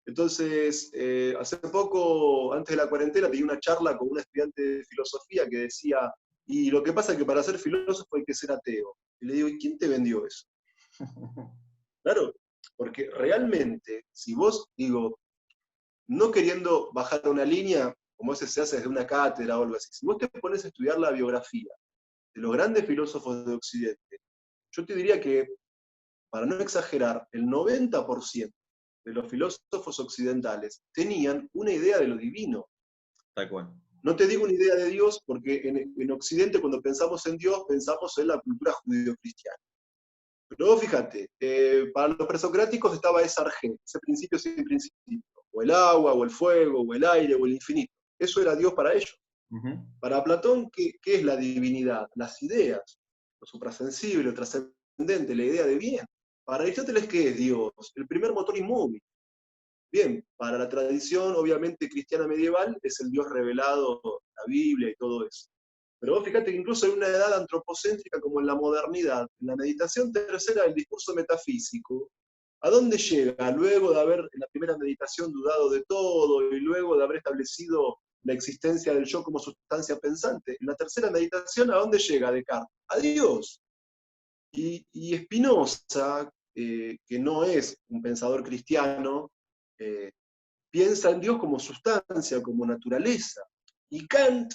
Entonces, hace poco, antes de la cuarentena, tenía una charla con una estudiante de filosofía que decía, y lo que pasa es que para ser filósofo hay que ser ateo. Y le digo, ¿y quién te vendió eso? Claro, porque realmente, si vos, digo, no queriendo bajar una línea, como ese se hace desde una cátedra o algo así, si vos te pones a estudiar la biografía de los grandes filósofos de Occidente, yo te diría que, para no exagerar, el 90% de los filósofos occidentales tenían una idea de lo divino. Tal cual. No te digo una idea de Dios, porque en Occidente cuando pensamos en Dios, pensamos en la cultura judío-cristiana. Pero vos fíjate, para los presocráticos estaba ese arjé, ese principio sin principio, o el agua, o el fuego, o el aire, o el infinito. Eso era Dios para ellos. Ujú. Para Platón, ¿qué es la divinidad? Las ideas, lo suprasensible, lo trascendente, la idea de bien. Para Aristóteles, ¿qué es Dios? El primer motor inmóvil. Bien, para la tradición, obviamente, cristiana medieval, es el Dios revelado, la Biblia y todo eso. Pero vos fíjate que incluso en una edad antropocéntrica como en la modernidad, en la meditación tercera del discurso metafísico, ¿a dónde llega? Luego de haber en la primera meditación dudado de todo y luego de haber establecido la existencia del yo como sustancia pensante, en la tercera meditación, ¿a dónde llega Descartes? A Dios. Y Spinoza, que no es un pensador cristiano, eh, piensa en Dios como sustancia, como naturaleza. Y Kant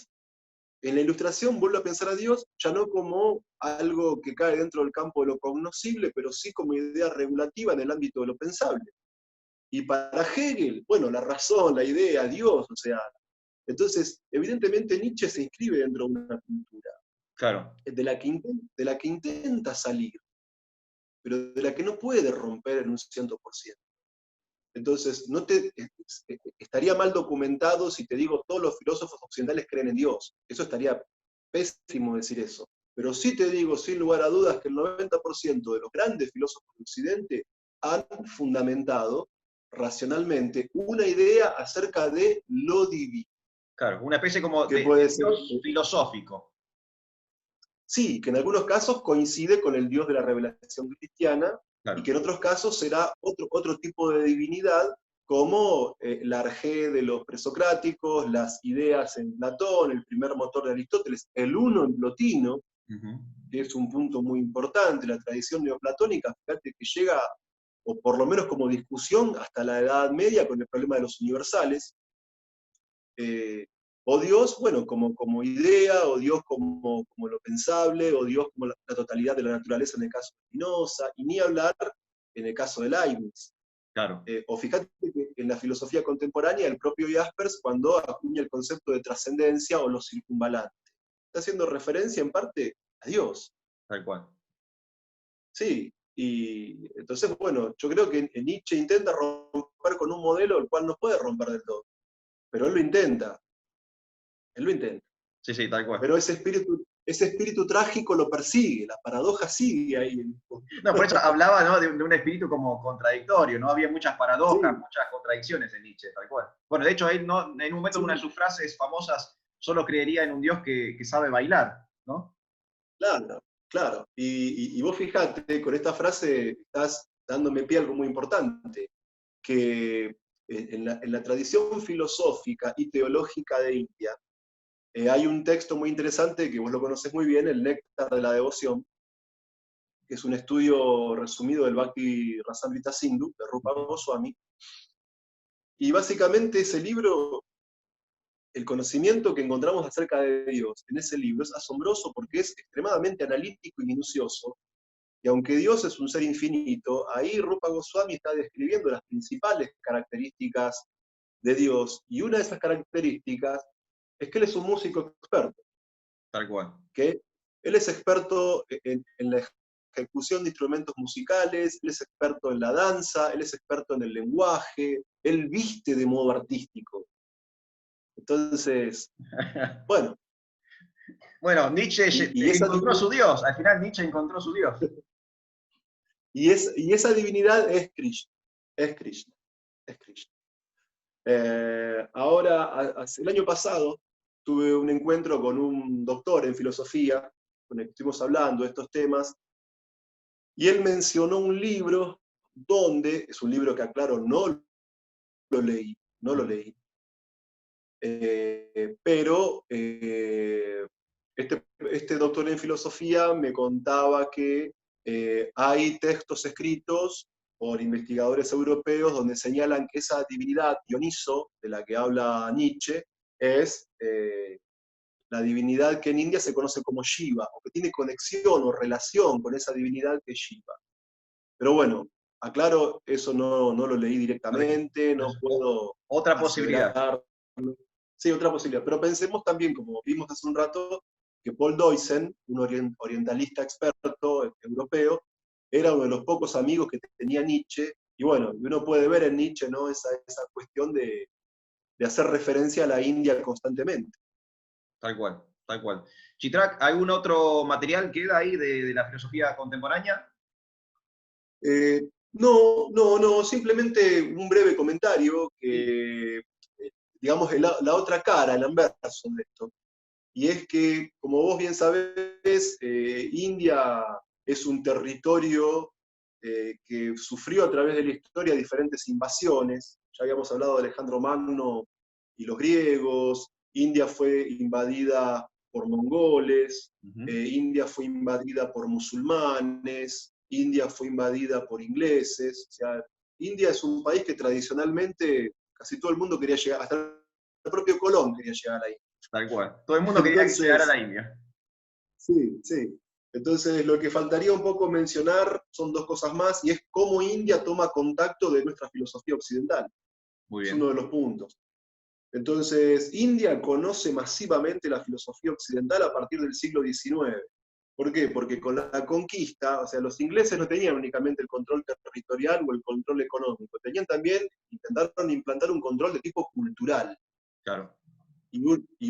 en la ilustración vuelve a pensar a Dios ya no como algo que cae dentro del campo de lo cognoscible, pero sí como idea regulativa en el ámbito de lo pensable. Y para Hegel, bueno, la razón, la idea, Dios, o sea, entonces, evidentemente Nietzsche se inscribe dentro de una cultura Claro, de la que intenta salir, pero de la que no puede romper en un 100%. Entonces, estaría mal documentado si te digo todos los filósofos occidentales creen en Dios. Eso estaría pésimo decir eso. Pero sí te digo, sin lugar a dudas, que el 90% de los grandes filósofos de Occidente han fundamentado racionalmente una idea acerca de lo divino, claro. Una especie como que de puede ser, Dios filosófico. sí, que en algunos casos coincide con el Dios de la revelación cristiana, y que Claro. en otros casos será otro tipo de divinidad, como la arjé de los presocráticos, las ideas en Platón, el primer motor de Aristóteles, el uno en Plotino, Ujú. que es un punto muy importante, la tradición neoplatónica, fíjate que llega, o por lo menos como discusión, hasta la Edad Media con el problema de los universales, eh, o Dios, bueno, como idea, o Dios como lo pensable, o Dios como la totalidad de la naturaleza en el caso de Spinoza, y ni hablar en el caso de Leibniz. Claro. O fíjate que en la filosofía contemporánea, el propio Jaspers, cuando acuña el concepto de trascendencia o lo circunvalante, está haciendo referencia en parte a Dios. Tal cual. Sí, y entonces, bueno, yo creo que Nietzsche intenta romper con un modelo el cual no puede romper del todo, pero él lo intenta. Sí, sí, tal cual. Pero ese espíritu trágico lo persigue, la paradoja sigue ahí. No, por eso hablaba, ¿no?, de un espíritu como contradictorio, ¿no? Había muchas paradojas, Sí, muchas contradicciones en Nietzsche, tal cual. Bueno, de hecho, él no, en un momento, en una de sí, sus frases famosas, solo creería en un Dios que sabe bailar, ¿no? claro, claro. Y vos fijate, con esta frase estás dándome pie a algo muy importante, que en la tradición filosófica y teológica de India, hay un texto muy interesante que vos lo conoces muy bien, el Néctar de la Devoción, que es un estudio resumido del Bhakti Rasamrita Sindhu, de Rupa Goswami, y básicamente ese libro, el conocimiento que encontramos acerca de Dios en ese libro es asombroso porque es extremadamente analítico y minucioso, y aunque Dios es un ser infinito, ahí Rupa Goswami está describiendo las principales características de Dios, y una de esas características es que él es un músico experto, Tal cual. que él es experto en la ejecución de instrumentos musicales, él es experto en la danza, él es experto en el lenguaje, él viste de modo artístico. Entonces, bueno, Bueno, Nietzsche y esa, encontró su Dios, al final Nietzsche encontró su Dios. y esa divinidad es Krishna, es Krishna, es Krishna. Ahora, el año pasado, tuve un encuentro con un doctor en filosofía, con el que estuvimos hablando de estos temas, y él mencionó un libro donde, es un libro que aclaro, no lo leí, no lo leí, pero este doctor en filosofía me contaba que hay textos escritos por investigadores europeos donde señalan que esa divinidad, Dioniso, de la que habla Nietzsche, es la divinidad que en India se conoce como Shiva, o que tiene conexión o relación con esa divinidad que es Shiva. Pero bueno, aclaro, eso no lo leí No le- directamente, no es puedo otra posibilidad. aseverar. Sí, otra posibilidad. Pero pensemos también, como vimos hace un rato, que Paul Deussen, un orientalista experto europeo, era uno de los pocos amigos que tenía Nietzsche, y bueno, uno puede ver en Nietzsche, ¿no?, esa cuestión de hacer referencia a la India constantemente. Tal cual, tal cual. Chitrak, ¿algún otro material queda ahí de la filosofía contemporánea? No, simplemente un breve comentario Sí. que, digamos, la otra cara, el anverso de esto. Y es que, como vos bien sabés, India es un territorio que sufrió a través de la historia diferentes invasiones. Ya habíamos hablado de Alejandro Magno y los griegos. India fue invadida por mongoles, Ujú. India fue invadida por musulmanes, India fue invadida por ingleses. O sea, India es un país que tradicionalmente casi todo el mundo quería llegar, hasta el propio Colón quería llegar ahí. Tal cual. Todo el mundo quería llegar a Entonces, la India. sí, sí. Entonces, lo que faltaría un poco mencionar son dos cosas más, y es cómo India toma contacto de nuestra filosofía occidental. Muy Es uno bien. de los puntos. Entonces, India conoce masivamente la filosofía occidental a partir del siglo XIX. ¿Por qué? Porque con la conquista, o sea, los ingleses no tenían únicamente el control territorial o el control económico, tenían también, intentaron implantar un control de tipo cultural. Claro. Y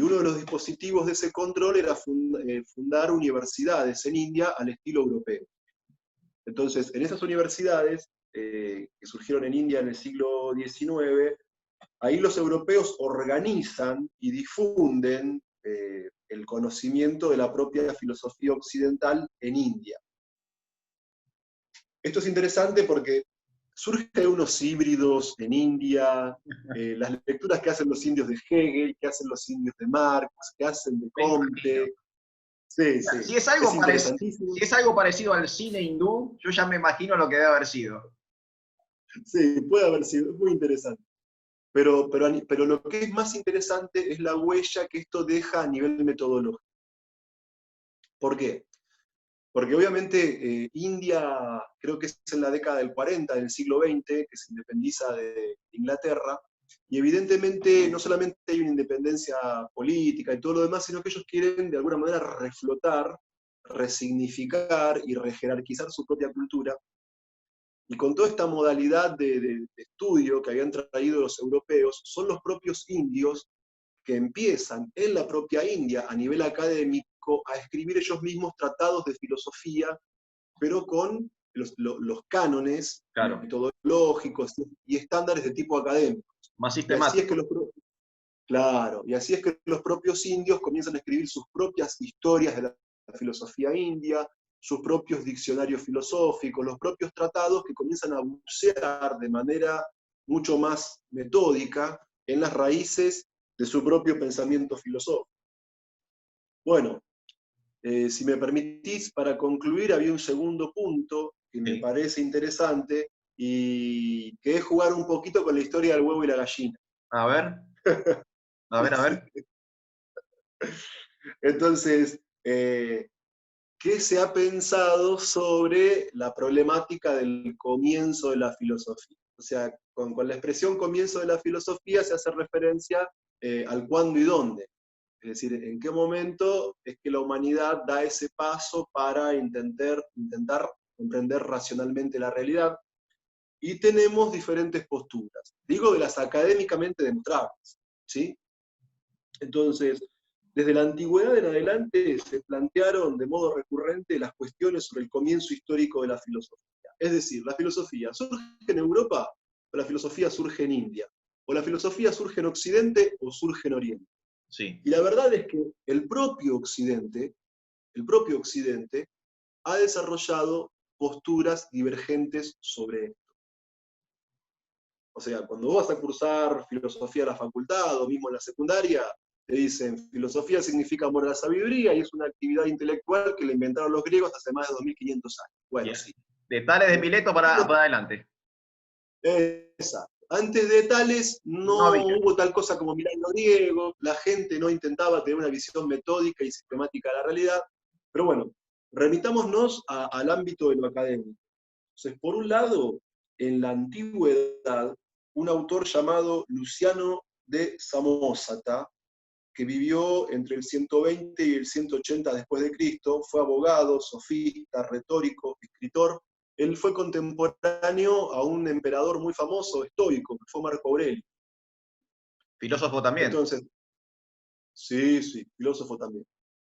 uno de los dispositivos de ese control era fundar universidades en India al estilo europeo. Entonces, en esas universidades que surgieron en India en el siglo XIX, ahí los europeos organizan y difunden el conocimiento de la propia filosofía occidental en India. Esto es interesante porque surgen unos híbridos en India, las lecturas que hacen los indios de Hegel, que hacen los indios de Marx, que hacen de Me imagino. Comte. Sí, sí, Si es es algo interesantísimo. si es algo parecido al cine hindú, yo ya me imagino lo que debe haber sido. Sí, puede haber sido, es muy interesante. Pero lo que es más interesante es la huella que esto deja a nivel metodológico. ¿Por qué? Porque obviamente India, creo que es en la década del 40 del siglo XX, que se independiza de Inglaterra, y evidentemente no solamente hay una independencia política y todo lo demás, sino que ellos quieren de alguna manera reflotar, resignificar y rejerarquizar su propia cultura. Y con toda esta modalidad de estudio que habían traído los europeos, son los propios indios que empiezan en la propia India a nivel académico a escribir ellos mismos tratados de filosofía, pero con los cánones Claro. metodológicos y estándares de tipo académico. Más Y así es que sistemático. claro, y así es que los propios indios comienzan a escribir sus propias historias de la filosofía india, sus propios diccionarios filosóficos, los propios tratados que comienzan a bucear de manera mucho más metódica en las raíces de su propio pensamiento filosófico. Bueno, si me permitís, para concluir, había un segundo punto que me Sí. parece interesante y que es jugar un poquito con la historia del huevo y la gallina. A ver, a ver, a Sí. ver. Entonces, ¿qué se ha pensado sobre la problemática del comienzo de la filosofía? O sea, con la expresión comienzo de la filosofía se hace referencia al cuándo y dónde. Es decir, en qué momento es que la humanidad da ese paso para intentar comprender racionalmente la realidad. Y tenemos diferentes posturas. Digo de las académicamente demostrables, ¿sí? Entonces, desde la antigüedad en adelante se plantearon de modo recurrente las cuestiones sobre el comienzo histórico de la filosofía. Es decir, ¿la filosofía surge en Europa o la filosofía surge en India? ¿O la filosofía surge en Occidente o surge en Oriente? Sí. Y la verdad es que el propio Occidente ha desarrollado posturas divergentes sobre esto. O sea, cuando vos vas a cursar filosofía en la facultad o mismo en la secundaria, te dicen, filosofía significa amor a la sabiduría y es una actividad intelectual que le inventaron los griegos hace más de 2500 años. Bueno, Yeah. sí. De Tales de Bien. Mileto para adelante. Exacto. Antes de Tales No no había. hubo tal cosa como mirar lo griego, la gente no intentaba tener una visión metódica y sistemática de la realidad, pero bueno, remitámonos al ámbito de lo académico. Entonces, por un lado, en la antigüedad, un autor llamado Luciano de Samosata, que vivió entre el 120 y el 180 después de Cristo, fue abogado, sofista, retórico, escritor. Él fue contemporáneo a un emperador muy famoso, estoico, que fue Marco Aurelio. Filósofo también. Entonces, sí, sí, filósofo también.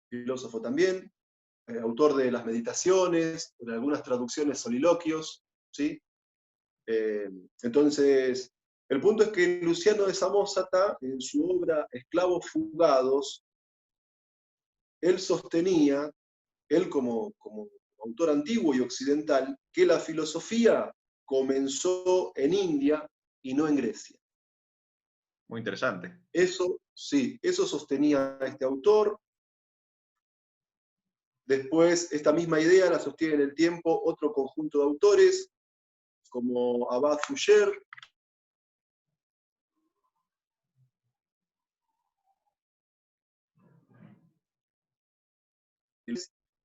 Filósofo también, autor de las meditaciones, de algunas traducciones soliloquios, ¿sí? Eh, entonces, el punto es que Luciano de Samosata, en su obra Esclavos Fugados, él sostenía, él como autor antiguo y occidental, que la filosofía comenzó en India y no en Grecia. Muy interesante. Eso, sí, eso sostenía este autor. Después, esta misma idea la sostiene en el tiempo otro conjunto de autores, como Abad Foucher,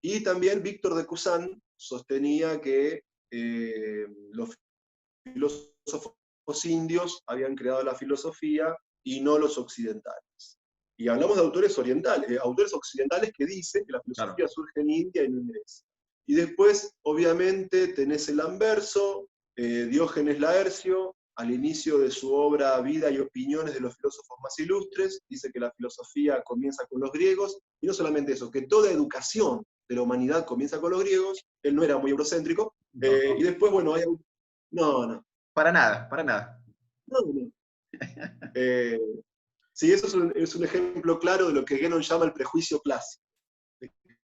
Y también Víctor de Cuzán sostenía que los filósofos indios habían creado la filosofía y no los occidentales. Y hablamos de autores orientales, autores occidentales que dicen que la Claro. filosofía surge en India y no en Grecia. Y después, obviamente, tenés el anverso, Diógenes Laercio, al inicio de su obra Vida y Opiniones de los filósofos más ilustres, dice que la filosofía comienza con los griegos, y no solamente eso, que toda educación de la humanidad comienza con los griegos, él no era muy eurocéntrico, No, y no. después, bueno, no, no, Para nada, para nada. no, no. Eh, sí, eso es un ejemplo claro de lo que Guénon llama el prejuicio clásico.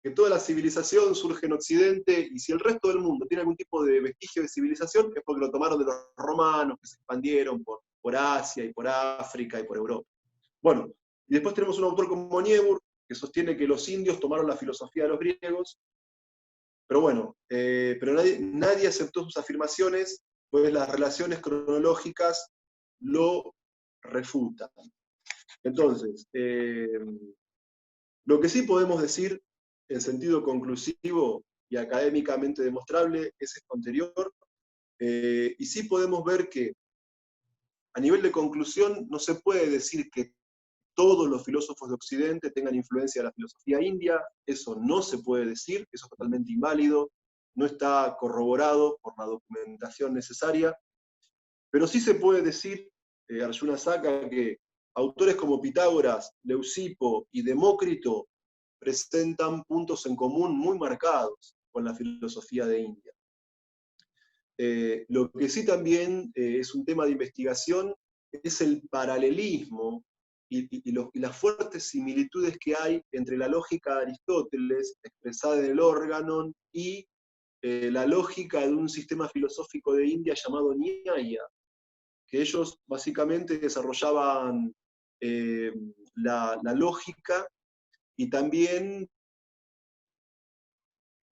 Que toda la civilización surge en Occidente y si el resto del mundo tiene algún tipo de vestigio de civilización es porque lo tomaron de los romanos que se expandieron por Asia y por África y por Europa. Bueno, y después tenemos un autor como Niebuhr que sostiene que los indios tomaron la filosofía de los griegos, pero bueno, pero nadie aceptó sus afirmaciones, pues las relaciones cronológicas lo refutan. Entonces, lo que sí podemos decir en sentido conclusivo y académicamente demostrable es esto anterior, y sí podemos ver que a nivel de conclusión no se puede decir que todos los filósofos de Occidente tengan influencia de la filosofía india, eso no se puede decir, eso es totalmente inválido, no está corroborado por la documentación necesaria, pero sí se puede decir, Arjuna Saka, que autores como Pitágoras, Leucipo y Demócrito presentan puntos en común muy marcados con la filosofía de India. Lo que sí también es un tema de investigación es el paralelismo y las fuertes similitudes que hay entre la lógica de Aristóteles, expresada en el Organon, y la lógica de un sistema filosófico de India llamado Nyaya, que ellos básicamente desarrollaban la lógica y también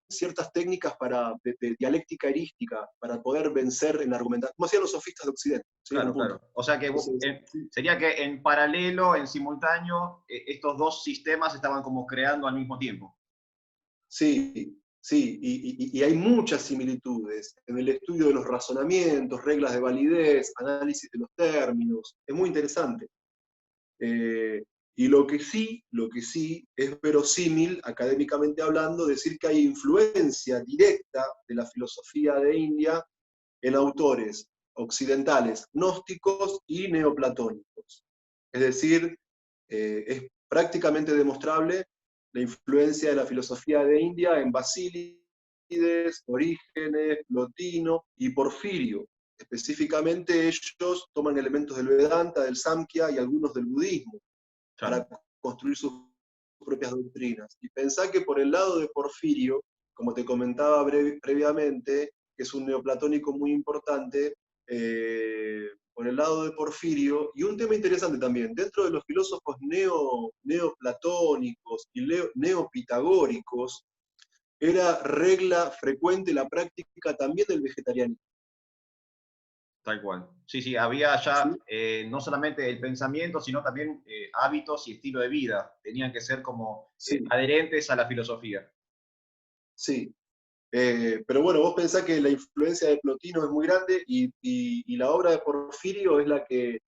ciertas técnicas de dialéctica erística para poder vencer en la argumentación, como hacían los sofistas de Occidente, ¿sí? En Claro, un punto. claro. O sea que Entonces, sería que en paralelo, en simultáneo, estos dos sistemas estaban como creando al mismo tiempo. sí, sí, y hay muchas similitudes en el estudio de los razonamientos, reglas de validez, análisis de los términos, es muy interesante. Eh, y lo que sí es verosímil, académicamente hablando, decir que hay influencia directa de la filosofía de India en autores occidentales, gnósticos y neoplatónicos. Es decir, es prácticamente demostrable la influencia de la filosofía de India en Basílides, Orígenes, Plotino y Porfirio. Específicamente ellos toman elementos del Vedanta, del Samkhya y algunos del budismo Claro. para construir sus propias doctrinas. Y pensá que por el lado de Porfirio, como te comentaba previamente, que es un neoplatónico muy importante, por el lado de Porfirio, y un tema interesante también, dentro de los filósofos neoplatónicos y neopitagóricos, era regla frecuente la práctica también del vegetarianismo. Tal cual. Sí, sí, había ya ¿Sí? no solamente el pensamiento, sino también hábitos y estilo de vida. Tenían que ser como Sí, adherentes a la filosofía. sí. Pero bueno, vos pensás que la influencia de Plotino es muy grande y la obra de Porfirio es la que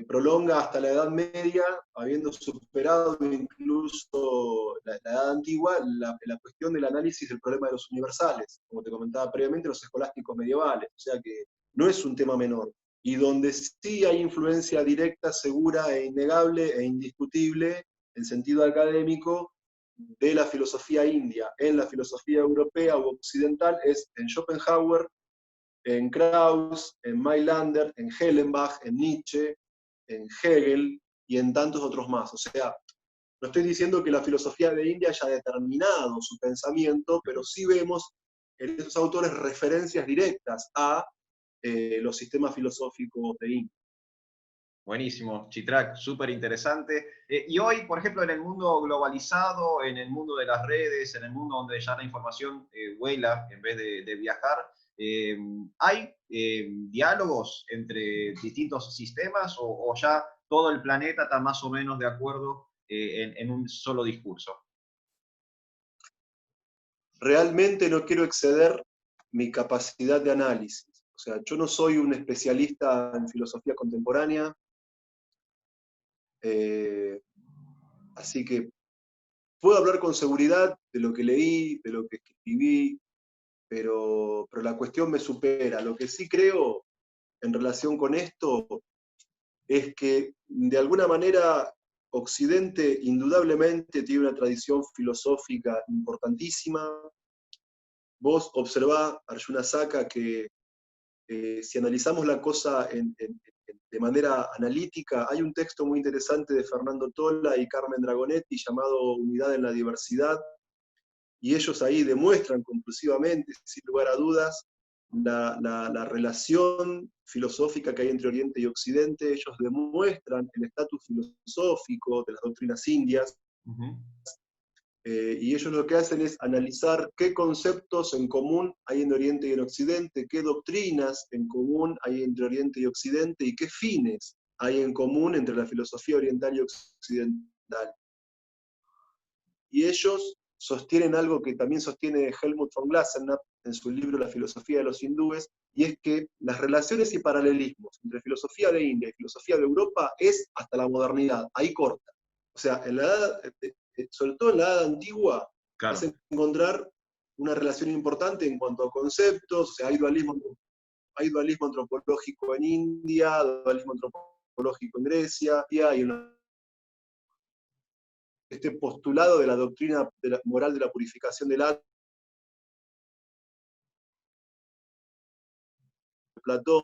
prolonga hasta la Edad Media, habiendo superado incluso la Edad Antigua, la cuestión del análisis del problema de los universales, como te comentaba previamente, los escolásticos medievales. O sea que no es un tema menor. Y donde sí hay influencia directa, segura e innegable e indiscutible, en sentido académico, de la filosofía india en la filosofía europea o occidental es en Schopenhauer, en Krauss, en Mailander, en Hellenbach, en Nietzsche, en Hegel y en tantos otros más. O sea, no estoy diciendo que la filosofía de India haya determinado su pensamiento, pero sí vemos en esos autores referencias directas a los sistemas filosóficos de India. Buenísimo, Chitrak, súper interesante. Y hoy, por ejemplo, en el mundo globalizado, en el mundo de las redes, en el mundo donde ya la información vuela en vez de viajar, ¿hay diálogos entre distintos sistemas o ya todo el planeta está más o menos de acuerdo en un solo discurso? realmente no quiero exceder mi capacidad de análisis. O sea, yo no soy un especialista en filosofía contemporánea, así que puedo hablar con seguridad de lo que leí, de lo que escribí, pero la cuestión me supera. Lo que sí creo en relación con esto es que de alguna manera Occidente indudablemente tiene una tradición filosófica importantísima. Vos observá, Arjuna Saka, que si analizamos la cosa de manera analítica, hay un texto muy interesante de Fernando Tola y Carmen Dragonetti llamado Unidad en la Diversidad, y ellos ahí demuestran conclusivamente, sin lugar a dudas, la relación filosófica que hay entre Oriente y Occidente. Ellos demuestran el estatus filosófico de las doctrinas indias, y ellos lo que hacen es analizar qué conceptos en común hay en Oriente y en Occidente, qué doctrinas en común hay entre Oriente y Occidente, y qué fines hay en común entre la filosofía oriental y occidental. Y ellos sostienen algo que también sostiene Helmut von Glassenap en su libro La filosofía de los hindúes, y es que las relaciones y paralelismos entre filosofía de India y filosofía de Europa es hasta la modernidad, ahí corta. O sea, en la edad, sobre todo en la edad antigua, Claro. vas a encontrar una relación importante en cuanto a conceptos. O sea, hay dualismo antropológico en India, dualismo antropológico en Grecia, y hay este postulado de la doctrina de la moral de la purificación del alma, Platón,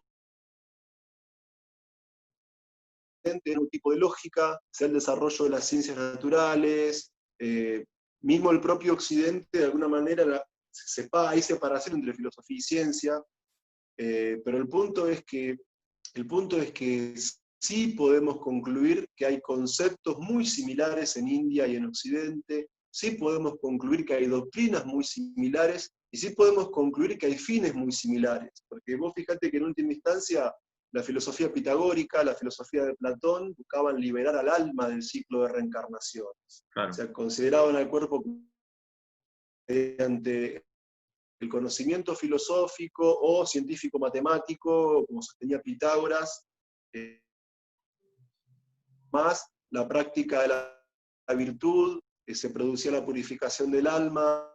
en un tipo de lógica, sea el desarrollo de las ciencias naturales, mismo el propio Occidente, de alguna manera, hay separación entre filosofía y ciencia, pero el punto es que sí podemos concluir que hay conceptos muy similares en India y en Occidente, sí podemos concluir que hay doctrinas muy similares, y sí podemos concluir que hay fines muy similares, porque vos fíjate que en última instancia la filosofía pitagórica, la filosofía de Platón, buscaban liberar al alma del ciclo de reencarnaciones. Claro. O sea, consideraban al cuerpo mediante el conocimiento filosófico o científico-matemático, como sostenía Pitágoras, más la práctica de la virtud, que se producía la purificación del alma,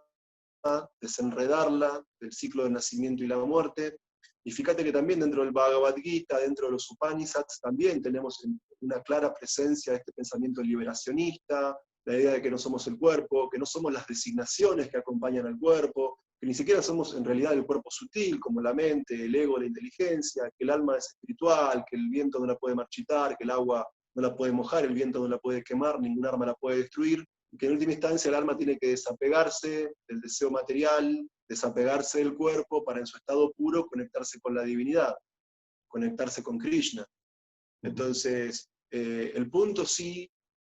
desenredarla del ciclo del nacimiento y la muerte. Y fíjate que también dentro del Bhagavad Gita, dentro de los Upanishads, también tenemos una clara presencia de este pensamiento liberacionista, la idea de que no somos el cuerpo, que no somos las designaciones que acompañan al cuerpo, que ni siquiera somos en realidad el cuerpo sutil, como la mente, el ego, la inteligencia, que el alma es espiritual, que el viento no la puede marchitar, que el agua no la puede mojar, el viento no la puede quemar, ningún arma la puede destruir, y que en última instancia el alma tiene que desapegarse del deseo material, desapegarse del cuerpo para en su estado puro conectarse con la divinidad, conectarse con Krishna. Entonces, el punto sí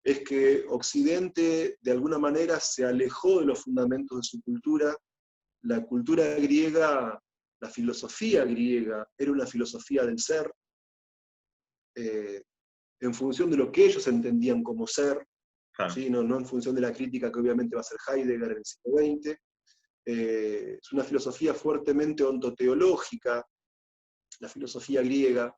es que Occidente de alguna manera se alejó de los fundamentos de su cultura. La cultura griega, la filosofía griega, era una filosofía del ser, en función de lo que ellos entendían como ser, Claro. ¿sí? No en función de la crítica que obviamente va a hacer Heidegger en el siglo XX. Es una filosofía fuertemente ontoteológica, la filosofía griega,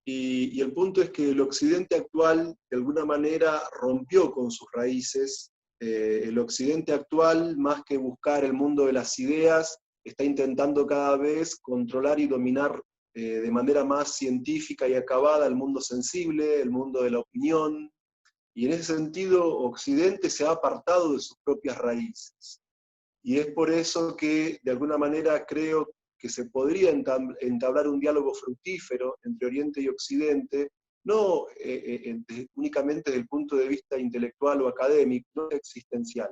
y el punto es que el Occidente actual de alguna manera rompió con sus raíces. El Occidente actual, más que buscar el mundo de las ideas, está intentando cada vez controlar y dominar de manera más científica y acabada el mundo sensible, el mundo de la opinión, y en ese sentido Occidente se ha apartado de sus propias raíces. Y es por eso que de alguna manera creo que se podría entablar un diálogo fructífero entre Oriente y Occidente, no únicamente desde el punto de vista intelectual o académico, no existencial.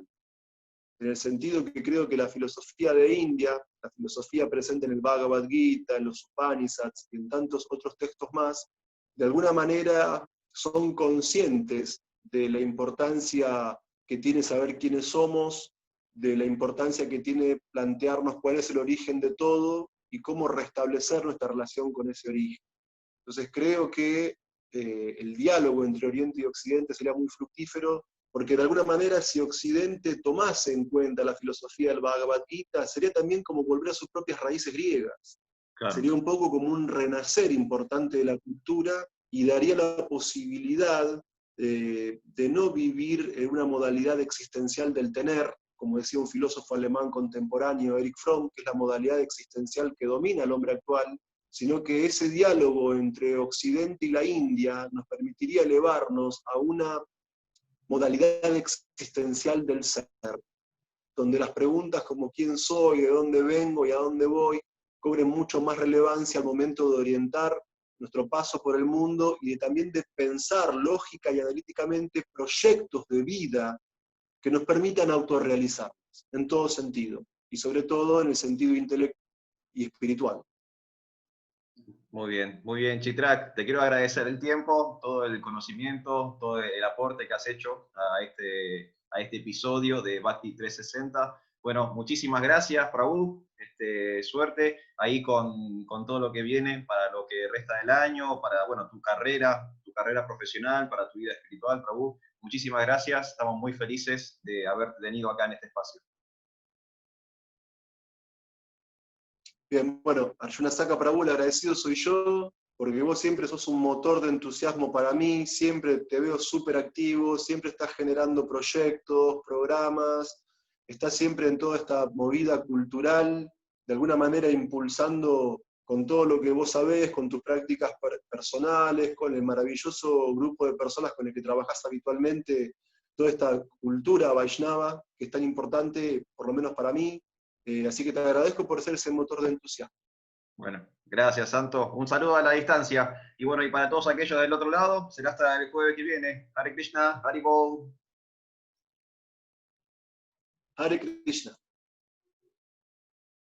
En el sentido que creo que la filosofía de India, la filosofía presente en el Bhagavad Gita, en los Upanishads y en tantos otros textos más, de alguna manera son conscientes de la importancia que tiene saber quiénes somos, de la importancia que tiene plantearnos cuál es el origen de todo y cómo restablecer nuestra relación con ese origen. Entonces creo que el diálogo entre Oriente y Occidente sería muy fructífero porque de alguna manera si Occidente tomase en cuenta la filosofía del Bhagavad Gita, sería también como volver a sus propias raíces griegas. Claro. Sería un poco como un renacer importante de la cultura y daría la posibilidad de no vivir en una modalidad existencial del tener, como decía un filósofo alemán contemporáneo, Erich Fromm, que es la modalidad existencial que domina al hombre actual, sino que ese diálogo entre Occidente y la India nos permitiría elevarnos a una modalidad existencial del ser, donde las preguntas como quién soy, de dónde vengo y a dónde voy, cobren mucho más relevancia al momento de orientar nuestro paso por el mundo y también de pensar lógica y analíticamente proyectos de vida que nos permitan autorrealizarnos en todo sentido, y sobre todo en el sentido intelectual y espiritual. Muy bien, Chitrak. Te quiero agradecer el tiempo, todo el conocimiento, todo el aporte que has hecho a este episodio de Bhakti 360. Bueno, muchísimas gracias, Prabhu. Suerte ahí con todo lo que viene para lo que resta del año, para bueno, tu carrera profesional, para tu vida espiritual, Prabhu. Muchísimas gracias. Estamos muy felices de haberte tenido acá en este espacio. Bien, bueno, Arjuna Saka Prabhu, el agradecido soy yo, porque vos siempre sos un motor de entusiasmo para mí, siempre te veo súper activo, siempre estás generando proyectos, programas, estás siempre en toda esta movida cultural, de alguna manera impulsando con todo lo que vos sabés, con tus prácticas personales, con el maravilloso grupo de personas con el que trabajás habitualmente, toda esta cultura Vaishnava, que es tan importante, por lo menos para mí. Así que te agradezco por ser ese motor de entusiasmo. Bueno, gracias, Santo. Un saludo a la distancia. Y bueno, y para todos aquellos del otro lado, será hasta el jueves que viene. Hare Krishna, Hare Bol. Hare Krishna.